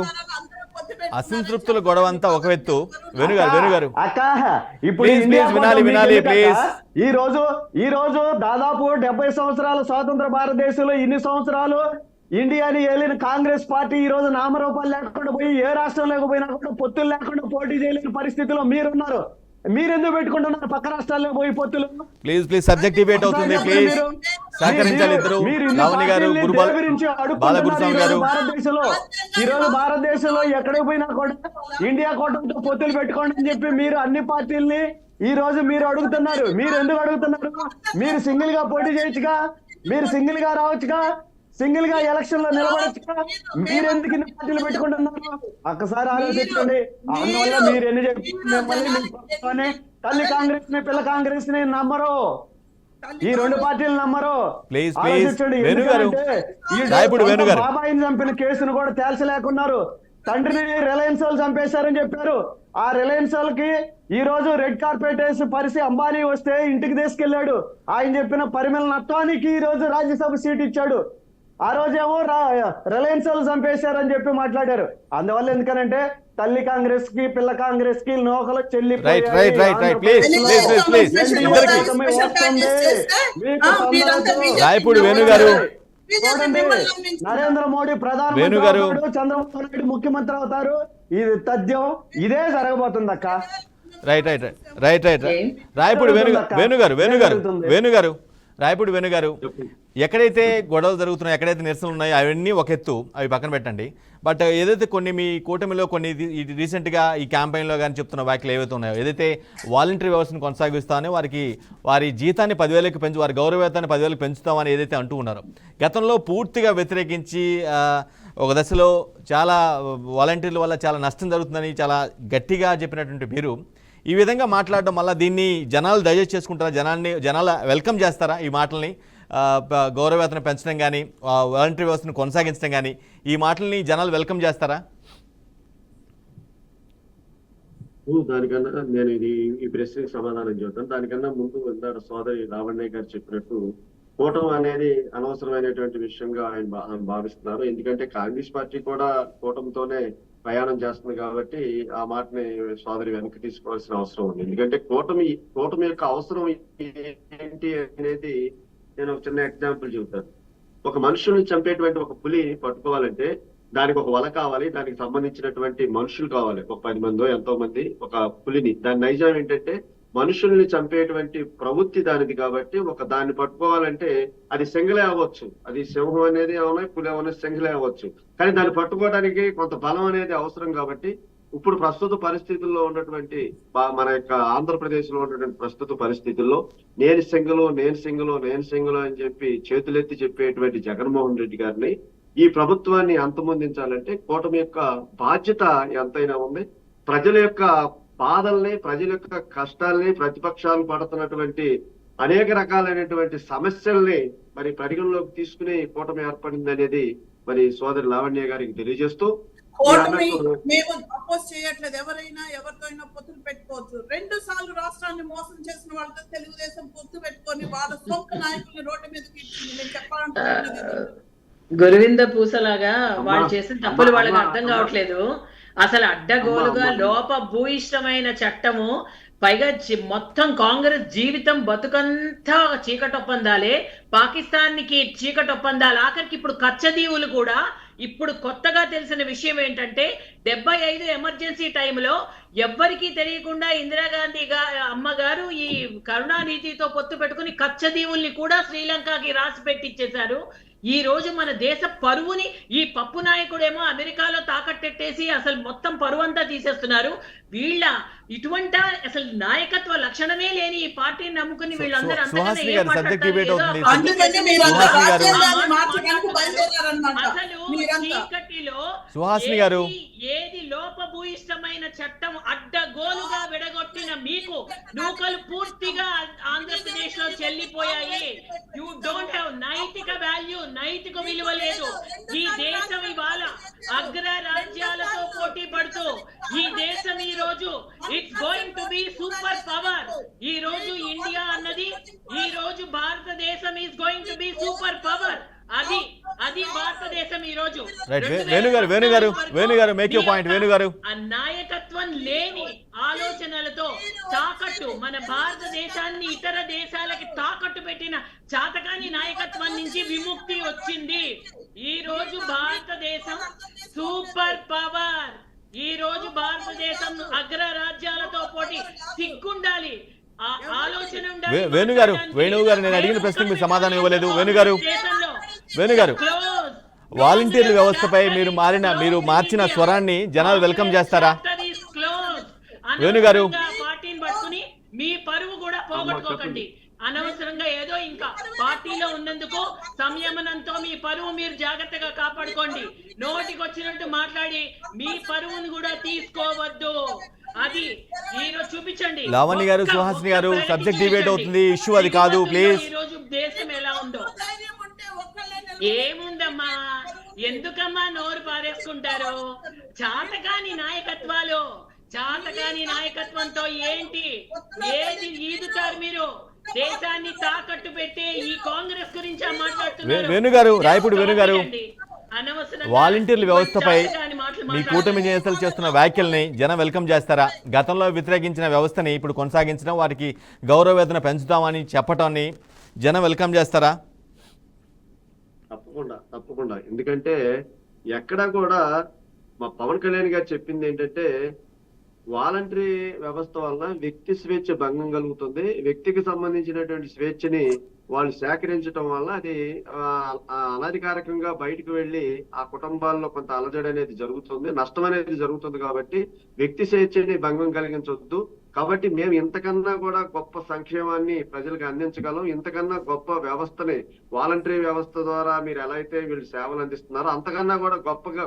అసంతృప్తుల గొడవ అంతా ఒక ఎత్తు. వేణు గారు అక్క ఇప్పుడు వినాలి ప్లీజ్. ఈ రోజు దాదాపు 70 సంవత్సరాల స్వాతంత్ర భారతదేశంలో ఇన్ని సంవత్సరాలు ఇండియాని ఏలిన కాంగ్రెస్ పార్టీ ఈ రోజు నామరూపాలు లేకుండా పోయి ఏ రాష్ట్రం లేకపోయినా కూడా పొత్తులు లేకుండా పోటీ చేయలేని పరిస్థితిలో మీరున్నారు. మీరెందుకు పెట్టుకుంటున్నారు పక్క రాష్ట్రాల్లో పోయి పొత్తులు? ప్లీజ్ సబ్జెక్ట్ డిబేట్ అవుతుంది ప్లీజ్, సహకరించాలి ఇద్దరు. లావణ్య గారు, బాలగురుస్వామి గారు. ఈ రోజు భారతదేశంలో ఎక్కడికి పోయినా కూడా ఇండియా కూటమితో పొత్తులు పెట్టుకోండి అని చెప్పి మీరు అన్ని పార్టీల్ని ఈ రోజు మీరు అడుగుతున్నారు. మీరు ఎందుకు అడుగుతున్నారు? మీరు సింగిల్ గా పోటీ చేయొచ్చుగా, మీరు సింగిల్ గా రావచ్చుగా, సింగిల్ గా ఎలక్షన్ లో నిలబడచ్చుగా. మీరెందుకు ఇన్ని పార్టీలు పెట్టుకుంటున్నారు? ఒక్కసారి ఆలోచించండి. అందువల్ల మీరు ఎన్ని చెప్పి తల్లి కాంగ్రెస్ ని పిల్ల కాంగ్రెస్ ని నమ్మరు, ఈ 2 పార్టీలు నమ్మరు. ఆలోచించండి. బాబాయిని చంపిన కేసును కూడా తేల్చలేకున్నారు. తండ్రిని రిలయన్స్ వాళ్ళు చంపేశారని చెప్పారు. ఆ రిలయన్స్ వాళ్ళకి ఈ రోజు రెడ్ కార్పెట్ వేసి పరిసి అంబానీ వస్తే ఇంటికి తీసుకెళ్లాడు. ఆయన చెప్పిన పరిమళ నత్వానికి ఈ రోజు రాజ్యసభ సీట్ ఇచ్చాడు. ఆ రోజేమో రిలయన్స్ వాళ్ళు చంపేశారని చెప్పి మాట్లాడారు. అందువల్ల ఎందుకనంటే తల్లి కాంగ్రెస్ కి పిల్ల కాంగ్రెస్ కి నోకలు చెల్లి రాయపూడి వేణు గారు, నరేంద్ర మోడీ ప్రధానమంత్రి, చంద్రబాబు నాయుడు ముఖ్యమంత్రి అవుతారు. ఇది తథ్యం, ఇదే జరగబోతుంది అక్క. రాయపూడి వేణు గారు రాయపూడి వేణు గారు, ఎక్కడైతే గొడవలు జరుగుతున్నాయో, ఎక్కడైతే నిరసనలు ఉన్నాయో అవన్నీ ఒక ఎత్తు, అవి పక్కన పెట్టండి. బట్ ఏదైతే కొన్ని మీ కూటమిలో కొన్ని రీసెంట్గా ఈ క్యాంపెయిన్లో కానీ చెప్తున్న వ్యాఖ్యలు ఏవైతే ఉన్నాయో, ఏదైతే వాలంటరీ వ్యవస్థను కొనసాగిస్తామని వారి జీతాన్ని 10,000కి పెంచు, వారి గౌరవ వేతనాన్ని 10,000కి పెంచుతామని ఏదైతే అంటూ ఉన్నారో, గతంలో పూర్తిగా వ్యతిరేకించి ఒక దశలో చాలా వాలంటీర్ల వల్ల చాలా నష్టం జరుగుతుందని చాలా గట్టిగా చెప్పినటువంటి మీరు ఈ విధంగా మాట్లాడడం వల్ల దీన్ని జనాలు డైజెస్ట్ చేసుకుంటారా? జనాలు వెల్కమ్ చేస్తారా ఈ మాటల్ని? గౌరవవేతనం పెంచడం కానీ, వాలంటరీ వ్యవస్థను కొనసాగించడం కానీ, ఈ మాటల్ని జనాలు వెల్కమ్ చేస్తారా? దానికన్నా నేను ఈ ప్రశ్నకి సమాధానం చెబుతాను. దానికన్నా ముందు ఇందాక సోదరి లావణ్య గారు చెప్పినట్టు కూటమి అనేది అనవసరమైనటువంటి విషయంగా ఆయన భావిస్తున్నారు. ఎందుకంటే కాంగ్రెస్ పార్టీ కూడా కూటమితోనే ప్రయాణం చేస్తుంది కాబట్టి ఆ మాటని సోదరి వెనక్కి తీసుకోవాల్సిన అవసరం ఉంది. ఎందుకంటే కూటమి యొక్క అవసరం ఏంటి అనేది నేను ఒక చిన్న ఎగ్జాంపుల్ చెబుతాను. ఒక మనుషుల్ని చంపేటువంటి ఒక పులి పట్టుకోవాలంటే దానికి ఒక వల కావాలి, దానికి సంబంధించినటువంటి మనుషులు కావాలి, ఒక 10 మందో ఎంతో మంది ఒక పులిని. దాని నైజం ఏంటంటే మనుషుల్ని చంపేటువంటి ప్రవృత్తి దానిది కాబట్టి దాన్ని పట్టుకోవాలంటే అది సింగలే అవ్వచ్చు, అది సింహం అనేది ఏమన్నా పులి ఏమన్నా సింగలే అవ్వచ్చు, కానీ దాన్ని పట్టుకోవడానికి కొంత బలం అనేది అవసరం. కాబట్టి ఇప్పుడు ప్రస్తుత పరిస్థితుల్లో ఉన్నటువంటి మన యొక్క ఆంధ్రప్రదేశ్ లో ఉన్నటువంటి ప్రస్తుత పరిస్థితుల్లో నేను సింగలు అని చెప్పి చేతులెత్తి చెప్పేటువంటి జగన్మోహన్ రెడ్డి గారిని, ఈ ప్రభుత్వాన్ని అంతమొందించాలంటే కూటమి యొక్క బాధ్యత ఎంతైనా ఉంది. ప్రజల యొక్క బాధల్ని, ప్రజల యొక్క కష్టాల్ని, ప్రతిపక్షాలు పడుతున్నటువంటి అనేక రకాలైనటువంటి సమస్యల్ని మరి పరిగణలోకి తీసుకుని కూటమి ఏర్పడింది అనేది మరి సోదరి లావణ్య గారికి తెలియజేస్తూ, మేము అపోజ్ చేయట్లేదు. ఎవరైనా ఎవరితో అయినా పొత్తులు పెట్టుకోవచ్చు. 2 సార్లు రాష్ట్రాన్ని మోసం చేసిన వాళ్ళతో తెలుగుదేశం పొత్తు పెట్టుకొని వాళ్ళ సొంత నాయకుల్ని రోడ్డు మీదకి ఇచ్చింది. నేను చెప్పాలంటున్నది గురువింద పూసలాగా వాళ్ళు చేసిన తప్పులు వాళ్ళకి అర్థం కావట్లేదు. అసలు అడ్డగోలుగా లోపభూయిష్టమైన చట్టము, పైగా మొత్తం కాంగ్రెస్ జీవితం బతుకంతా చీకటి ఒప్పందాలే, పాకిస్తాన్కి చీకటి ఒప్పందాలు, ఆఖరికి ఇప్పుడు కచ్చదీవులు కూడా. ఇప్పుడు కొత్తగా తెలిసిన విషయం ఏంటంటే 75 ఎమర్జెన్సీ టైంలో ఎవ్వరికీ తెలియకుండా ఇందిరాగాంధీ అమ్మగారు ఈ కరుణానిధితో పొత్తు పెట్టుకుని కచ్చదీవుల్ని కూడా శ్రీలంకకి రాసి పెట్టించేశారు. ఈ రోజు మన దేశ పరువుని ఈ పప్పు నాయకుడేమో అమెరికాలో తాకట్టెట్టేసి అసలు మొత్తం పరువు అంతా తీసేస్తున్నారు. వీళ్ళ ఇటువంటి అసలు నాయకత్వ లక్షణమే లేని ఈ పార్టీని నమ్ముకుని వీళ్ళందరూ అంతకన్నా సుహాసిని ఏం గారు, subject మాట్లాడతారు? debate ఏదో అవుతుంది. ఆ అందుకని మీరు అంత సుహాసిని గారు. రాజ్యాంగాన్ని మార్చడానికి బయలుదేరారన్నమాట. అసలు మీరంతా చీకటిలో సుహాసిని గారు. ఏది లోపభూయిష్టమైన చట్టం అడ్డగోలుగా విడగొట్టిన మీకు నూకలు పూర్తిగా ఆంధ్రప్రదేశ్ లో చెల్లిపోయాయి. యు డోంట్ హ్యావ్ నైతిక వాల్యూ, నైతిక విలువ లేదు. ఈ దేశం ఇవాళ అగ్ర రాజ్యాలతో పోటీ పడుతూ ఈ దేశం ఈ రోజు it's going to be super power. ఈ రోజు ఇండియా అన్నది, ఈ రోజు భారతదేశం is going to be super power. అది భారతదేశం ఈ రోజు. వేణుగారు మేక్ యూ పాయింట్. వేణుగారు, ఆ నాయకత్వం లేని ఆలోచనలతో తాకట్టు మన భారతదేశాన్ని ఇతర దేశాలకి తాకట్టు పెట్టిన చాతకాని నాయకత్వం నుంచి విముక్తి వచ్చింది. ఈ రోజు భారతదేశం సూపర్ పవర్. ఈ రోజు భారతదేశం అగ్ర రాజ్యాలతో పోటీ సిగ్గుండాలి, ఆలోచన ఉండాలి. వేణుగారు నేను అడిగిన ప్రశ్నకు మీరు సమాధానం ఇవ్వలేదు. వేణుగారు, వాలంటీర్ల వ్యవస్థపై మీరు మార్చిన స్వరాన్ని జనాలు వెల్కమ్ చేస్తారా? వేణుగారు, పార్టీని పట్టుకుని మీ పరువు కూడా పోగొట్టుకోకండి. అనవసరంగా ఏదో ఇంకా పార్టీలో ఉన్నందుకు సంయమనంతో మీ పరువు మీరు జాగ్రత్తగా కాపాడుకోండి. నోటికొచ్చినట్టు మాట్లాడి మీ పరువును కూడా తీసుకోవద్దు. అది ఈరోజు చూపించండి. లావణ్య గారు, సుహాసిని గారు, సబ్జెక్ట్ డిబేట్ అవుతుంది, ఇష్యూ అది కాదు ప్లీజ్. ఈ రోజు దేశం ఎలా ఉందో ఏముందమ్మా, ఎందుకమ్మా నోరు పారేసుకుంటారు? చాతకాని నాయకత్వంతో ఏంటి ఏది ఈదుతారు మీరు? దేశాన్ని తాకట్టు పెట్టే ఈ కాంగ్రెస్ గురించి మాట్లాడుతున్నారు. వేణుగారు, రాయపూడి వేణుగారు, వాలంటీర్ల వ్యవస్థపై మీ కూటమి నేతలు చేస్తున్న వ్యాఖ్యల్ని జనం వెల్కమ్ చేస్తారా? గతంలో వ్యతిరేకించిన వ్యవస్థని ఇప్పుడు కొనసాగించడం, వారికి గౌరవ వేతన పెంచుతామని చెప్పటాన్ని జనం వెల్కమ్ చేస్తారా? తప్పకుండా. ఎందుకంటే ఎక్కడా కూడా మా పవన్ కళ్యాణ్ గారు చెప్పింది ఏంటంటే, వాలంటరీ వ్యవస్థ వలన వ్యక్తి స్వేచ్ఛ భంగం కలుగుతుంది. వ్యక్తికి సంబంధించినటువంటి స్వేచ్ఛని వాళ్ళు సేకరించడం వల్ల అది అనధికారికంగా బయటకు వెళ్లి ఆ కుటుంబాల్లో కొంత అలజడి అనేది జరుగుతుంది, నష్టం అనేది జరుగుతుంది. కాబట్టి వ్యక్తి స్వేచ్ఛని భంగం కలిగించొద్దు. కాబట్టి మేము ఇంతకన్నా కూడా గొప్ప సంక్షేమాన్ని ప్రజలకు అందించగలం. ఇంతకన్నా గొప్ప వ్యవస్థని, వాలంటరీ వ్యవస్థ ద్వారా మీరు ఎలా అయితే వీళ్ళు సేవలు అందిస్తున్నారో అంతకన్నా కూడా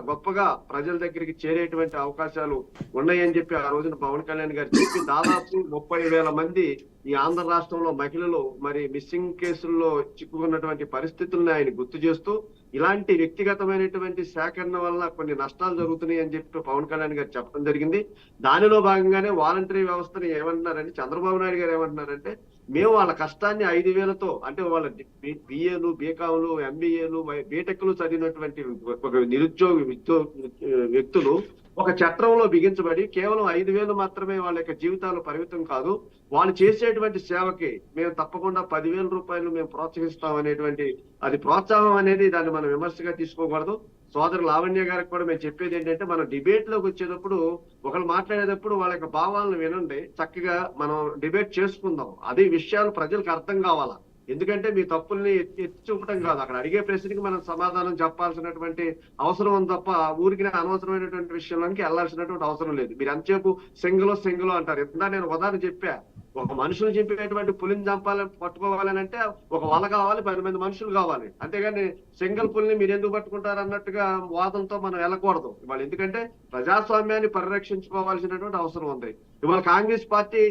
గొప్పగా ప్రజల దగ్గరికి చేరేటువంటి అవకాశాలు ఉన్నాయని చెప్పి ఆ రోజున పవన్ కళ్యాణ్ గారు చెప్పి దాదాపు 30,000 మంది ఈ ఆంధ్ర రాష్ట్రంలో మహిళలు మరి మిస్సింగ్ కేసుల్లో చిక్కుకున్నటువంటి పరిస్థితుల్ని ఆయన గుర్తు చేస్తూ, ఇలాంటి వ్యక్తిగతమైనటువంటి సేకరణ వల్ల కొన్ని నష్టాలు జరుగుతున్నాయి అని చెప్పి పవన్ కళ్యాణ్ గారు చెప్పడం జరిగింది. దానిలో భాగంగానే వాలంటరీ వ్యవస్థని ఏమంటున్నారంటే, చంద్రబాబు నాయుడు గారు ఏమంటున్నారంటే, మేము వాళ్ళ కష్టాన్ని 5,000తో, అంటే వాళ్ళ బిఏలు, బీకాంలు, ఎంబీఏలు, బీటెక్లు చదివినటువంటి ఒక నిరుద్యోగ వ్యక్తులు ఒక చట్రంలో బిగించబడి కేవలం 5,000 మాత్రమే వాళ్ళ యొక్క జీవితాలు పరిమితం కాదు, వాళ్ళు చేసేటువంటి సేవకి మేము తప్పకుండా 10,000 రూపాయలు మేము ప్రోత్సహిస్తాం అనేటువంటి, అది ప్రోత్సాహం అనేది దాన్ని మనం విమర్శగా తీసుకోకూడదు. సోదరు లావణ్య గారికి కూడా మేము చెప్పేది ఏంటంటే, మనం డిబేట్ లోకి వచ్చేటప్పుడు ఒకళ్ళు మాట్లాడేటప్పుడు వాళ్ళ యొక్క భావాలను వినండి, చక్కగా మనం డిబేట్ చేసుకుందాం. అదే విషయాలు ప్రజలకు అర్థం కావాలా. ఎందుకంటే మీ తప్పుల్ని ఎత్తి చూపటం కాదు, అక్కడ అడిగే ప్రశ్నకి మనం సమాధానం చెప్పాల్సినటువంటి అవసరం ఉంది తప్ప ఊరికి అనవసరమైనటువంటి విషయంలోకి వెళ్లాల్సినటువంటి అవసరం లేదు. మీరు ఎంతసేపు సింగిలో అంటారు. ఇందా నేను ఉదాహరణ చెప్పా, ఒక మనుషులు చంపేటువంటి పులిని పట్టుకోవాలని అంటే ఒక వల కావాలి, 10 మంది మనుషులు కావాలి. అంతేగాని సింగిల్ పులిని మీరు ఎందుకు పట్టుకుంటారు అన్నట్టుగా వాదంతో మనం వెళ్ళకూడదు ఇవాళ. ఎందుకంటే ప్రజాస్వామ్యాన్ని పరిరక్షించుకోవాల్సినటువంటి అవసరం ఉంది. ఇవాళ కాంగ్రెస్ పార్టీ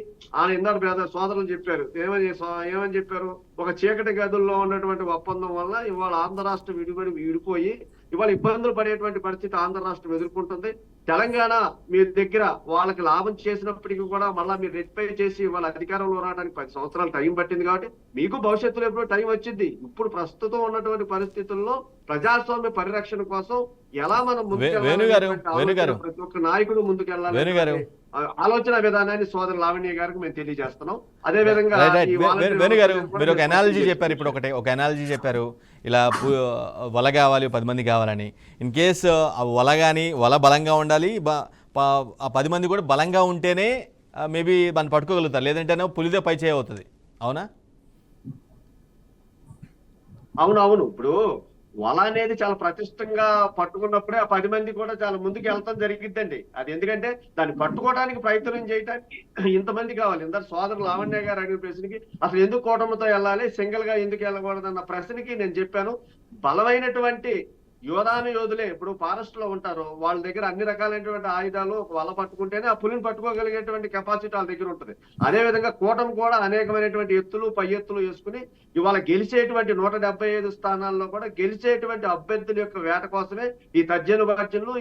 ఇందాక సోదరులు చెప్పారు, ఏమని చెప్పారు, ఒక చీకటి గదుల్లో ఉన్నటువంటి ఒప్పందం వల్ల ఇవాళ ఆంధ్ర రాష్ట్రం విడిపోయి ఇవాళ ఇబ్బందులు పడేటువంటి పరిస్థితి ఆంధ్ర రాష్ట్రం ఎదుర్కొంటుంది. తెలంగాణ మీ దగ్గర వాళ్ళకి లాభం చేసినప్పటికీ కూడా మళ్ళా మీరు రెక్టిఫై చేసి వాళ్ళ అధికారంలో రావడానికి 10 సంవత్సరాలు టైం పట్టింది. కాబట్టి మీకు భవిష్యత్తులో ఎప్పుడో టైం వచ్చింది. ఇప్పుడు ప్రస్తుతం ఉన్నటువంటి పరిస్థితుల్లో ప్రజాస్వామ్య పరిరక్షణ కోసం ఎలా మనం ప్రతి ఒక్క నాయకుడు ముందుకెళ్ళాలి ఆలోచన విధానాన్ని సోదరు లావణ్య గారికి మేము తెలియజేస్తున్నాం. అదే విధంగా వేణుగారు, మీరు ఒక అనాలజీ చెప్పారు, ఇప్పుడు ఒక అనాలజీ చెప్పారు, ఇలా వల కావాలి 10 మంది కావాలని. ఇన్ కేసు వల బలంగా ఉండాలి, ఆ 10 మంది కూడా బలంగా ఉంటేనే మేబీ మనం పట్టుకోగలుగుతారు, లేదంటేనే పులిదే పై చేయవుతుంది. అవునా? అవును. ఇప్పుడు వల అనేది చాలా ప్రతిష్టంగా పట్టుకున్నప్పుడే ఆ 10 మంది కూడా చాలా ముందుకు వెళ్తాం జరిగిద్దండి. అది ఎందుకంటే దాన్ని పట్టుకోవడానికి ప్రయత్నం చేయడానికి ఇంతమంది కావాలి. ఇంత సోదరు లావణ్య గారు అడిగిన ప్రశ్నకి అసలు ఎందుకు కూటమితో వెళ్ళాలి, సింగిల్ గా ఎందుకు వెళ్ళకూడదు అన్న ప్రశ్నకి నేను చెప్పాను, బలమైనటువంటి యోధాను యోధులే ఇప్పుడు ఫారెస్ట్ లో ఉంటారు, వాళ్ళ దగ్గర అన్ని రకాలైనటువంటి ఆయుధాలు వల పట్టుకుంటేనే ఆ పులిని పట్టుకోగలిగేటువంటి కెపాసిటీ వాళ్ళ దగ్గర ఉంటుంది. అదే విధంగా కూటమి కూడా అనేకమైనటువంటి ఎత్తులు పై ఎత్తులు వేసుకుని ఇవాళ గెలిచేటువంటి 175 స్థానాల్లో కూడా గెలిచేటువంటి అభ్యర్థుల యొక్క వేట కోసమే ఈ తర్జన భర్జనలు,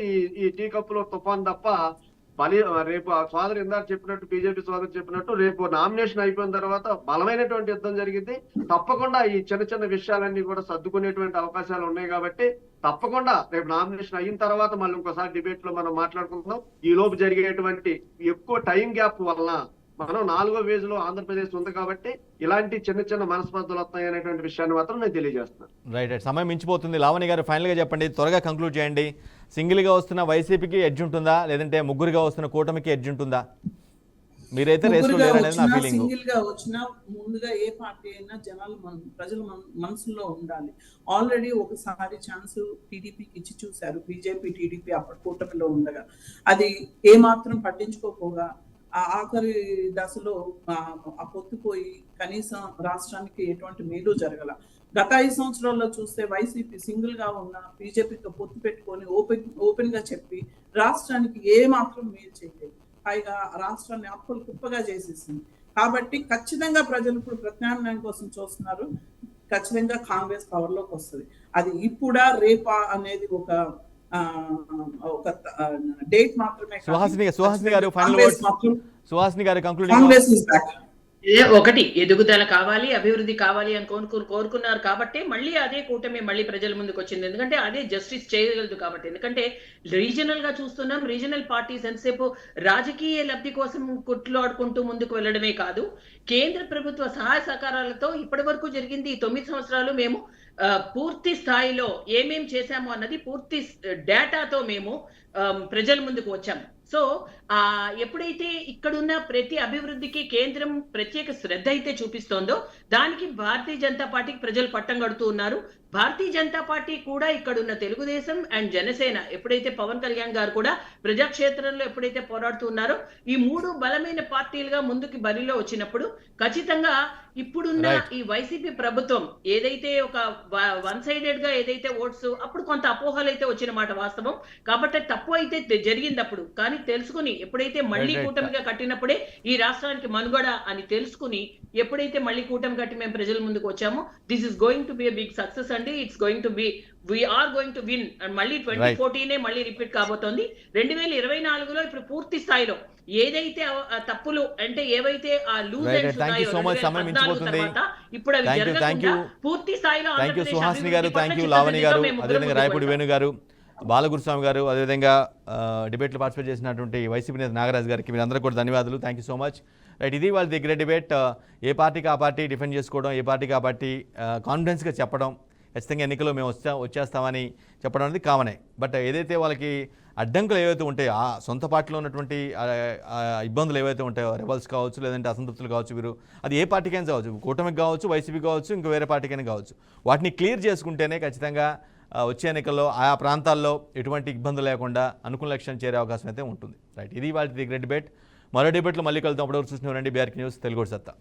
ఈ టీ కప్పులో తుఫాన్ తప్ప రేపు ఆ సోదరు ఇందాక చెప్పినట్టు, బీజేపీ సోదరు చెప్పినట్టు, రేపు నామినేషన్ అయిపోయిన తర్వాత బలమైనటువంటి యుద్ధం జరిగింది. తప్పకుండా ఈ చిన్న చిన్న విషయాలన్నీ కూడా సర్దుకునేటువంటి అవకాశాలు ఉన్నాయి కాబట్టి తప్పకుండా రేపు నామినేషన్ అయిన తర్వాత మళ్ళీ ఇంకోసారి డిబేట్ లో మనం మాట్లాడుకుంటున్నాం. ఈ లోపు జరిగేటువంటి ఎక్కువ టైం గ్యాప్ వలన మనం 4వ ఫేజ్ లో ఆంధ్రప్రదేశ్ ఉంది కాబట్టి ఇలాంటి చిన్న చిన్న మనస్పర్ధలు వస్తాయి అనేటువంటి విషయాన్ని మాత్రం నేను తెలియజేస్తున్నాను. రైట్. సమయం మించిపోతుంది. లావణ్య గారు ఫైనల్గా చెప్పండి, త్వరగా కంక్లూడ్ చేయండి. సింగిల్గా వస్తున్న వైసీపీకి ఎడ్జ్ ఉంటుందా, లేదంటే ముగ్గురుగా వస్తున్న కూటమికి ఎడ్జ్ ఉంటుందా? మీరైతే రేసులో లేరనేది నా ఫీలింగ్. సింగిల్ గా వచ్చినా ముందుగా ఏ పార్టీ అయినా జనాలు ప్రజల మనసులో ఉండాలి. ఆల్రెడీ ఒకసారి ఛాన్స్ టీడీపీకి ఇచ్చి చూశారు, బీజేపీ టీడీపీ అప్పటి కూటమిలో ఉండగా అది ఏ మాత్రం పట్టించుకోపోగా ఆ ఆఖరి దశలో ఆ పొత్తుపోయి కనీసం రాష్ట్రానికి ఎటువంటి మేలు జరగల. గత 5 సంవత్సరాల్లో చూస్తే వైసీపీ సింగిల్ గా ఉన్న బీజేపీతో పొత్తు పెట్టుకొని ఓపెన్ గా చెప్పి రాష్ట్రానికి ఏ మాత్రం మేలు చేయలేదు. పైగా రాష్ట్రాన్ని అప్పులు కుప్పగా చేసేసింది. కాబట్టి ఖచ్చితంగా ప్రజలు ఇప్పుడు ప్రత్యామ్నాయం కోసం చూస్తున్నారు. ఖచ్చితంగా కాంగ్రెస్ పవర్ లోకి వస్తుంది. అది ఇప్పుడా రేపా అనేది ఒక డేట్ మాత్రమే. సుహాసిని గారు ఫైనల్ వర్డ్. సుహాసిని గారు కంక్లూడింగ్. Congress is back. ఒకటి ఎదుగుదల కావాలి, అభివృద్ధి కావాలి అని కోరుకున్నారు కాబట్టి మళ్ళీ అదే కూటమి మళ్ళీ ప్రజల ముందుకు వచ్చింది. ఎందుకంటే అదే జస్టిస్ చేయగలదు కాబట్టి. ఎందుకంటే రీజనల్ గా చూస్తున్నాం, రీజనల్ పార్టీస్ ఎంతసేపు రాజకీయ లబ్ధి కోసం కుట్లాడుకుంటూ ముందుకు వెళ్ళడమే కాదు, కేంద్ర ప్రభుత్వ సహాయ సహకారాలతో ఇప్పటి వరకు జరిగింది ఈ 9 సంవత్సరాలు మేము పూర్తి స్థాయిలో ఏమేం చేశాము అన్నది పూర్తి డేటాతో మేము ప్రజల ముందుకు వచ్చాము. సో ఎప్పుడైతే ఇక్కడున్న ప్రతి అభివృద్ధికి కేంద్రం ప్రత్యేక శ్రద్ధ అయితే చూపిస్తోందో దానికి భారతీయ జనతా పార్టీకి ప్రజలు పట్టం కడుతూ ఉన్నారు. భారతీయ జనతా పార్టీ కూడా ఇక్కడున్న తెలుగుదేశం అండ్ జనసేన ఎప్పుడైతే పవన్ కళ్యాణ్ గారు కూడా ప్రజాక్షేత్రంలో ఎప్పుడైతే పోరాడుతూ ఉన్నారో ఈ 3 బలమైన పార్టీలుగా ముందుకు బరిలో వచ్చినప్పుడు ఖచ్చితంగా ఇప్పుడున్న ఈ వైసీపీ ప్రభుత్వం ఏదైతే ఒక వన్ సైడెడ్ గా ఏదైతే ఓట్స్ అప్పుడు కొంత అపోహలు అయితే వచ్చిన మాట వాస్తవం. కాబట్టి తప్పు అయితే జరిగిందప్పుడు, కానీ తెలుసుకుని ఎప్పుడైతే మళ్ళీ కూటమిగా కట్టినప్పుడే ఈ రాష్ట్రానికి మనుగడ అని తెలుసుకుని ఎప్పుడైతే మళ్ళీ కూటమి కట్టి మేము ప్రజల ముందుకు వచ్చామో this is going to be a big success అండి. It's going to be we're going to win and మళ్ళీ 2014 మళ్ళీ రిపీట్ కాబోతోంది. 2024లో ఇప్పుడు పూర్తి స్థాయిలో ఏదైతే తప్పులు అంటే ఏవైతే ఆ లూజ్ ఎండ్స్ ఉన్నాయో ఇప్పుడు అవి జరగకుండా పూర్తి స్థాయిలో. సుహాసిని గారు, థ్యాంక్ యూ. లావణ్య గారు, అదేవిధంగా రాయపూడి వేణు గారు, బాలగురుస్వామి గారు, అదేవిధంగా డిబేట్లో పార్టిసిపేట్ చేసినటువంటి వైసీపీ నేత నాగరాజు గారికి మీరందరూ కూడా ధన్యవాదాలు. Thank you so much. Right, ఇది వాళ్ళ దగ్గర డిబేట్. ఏ పార్టీకి ఆ పార్టీ డిఫెండ్ చేసుకోవడం, ఏ పార్టీకి ఆ పార్టీ కాన్ఫిడెన్స్గా చెప్పడం, ఖచ్చితంగా ఎన్నికల్లో మేము వచ్చేస్తామని చెప్పడం అనేది కామనే. బట్ ఏదైతే వాళ్ళకి అడ్డంకులు ఏవైతే ఉంటాయో, ఆ సొంత పార్టీలో ఉన్నటువంటి ఇబ్బందులు ఏవైతే ఉంటాయో, రెబల్స్ కావచ్చు, లేదంటే అసంతృప్తులు కావచ్చు, వీరు అది ఏ పార్టీకైనా కావచ్చు, కూటమికి కావచ్చు, వైసీపీ కావచ్చు, ఇంకా వేరే పార్టీకైనా కావచ్చు, వాటిని క్లియర్ చేసుకుంటేనే ఖచ్చితంగా వచ్చే ఎన్నికల్లో ఆయా ప్రాంతాల్లో ఎటువంటి ఇబ్బందులు లేకుండా అనుకున్న లక్ష్యం చేరే అవకాశం అయితే ఉంటుంది. రైట్, ఇది వాళ్ళ దగ్గర డిబేట్. మరో డిబేట్లో మళ్ళీ కలుద్దాం. అప్పటివరకు చూసినవారండి బీఆర్కే న్యూస్ తెలుగు సత్తా.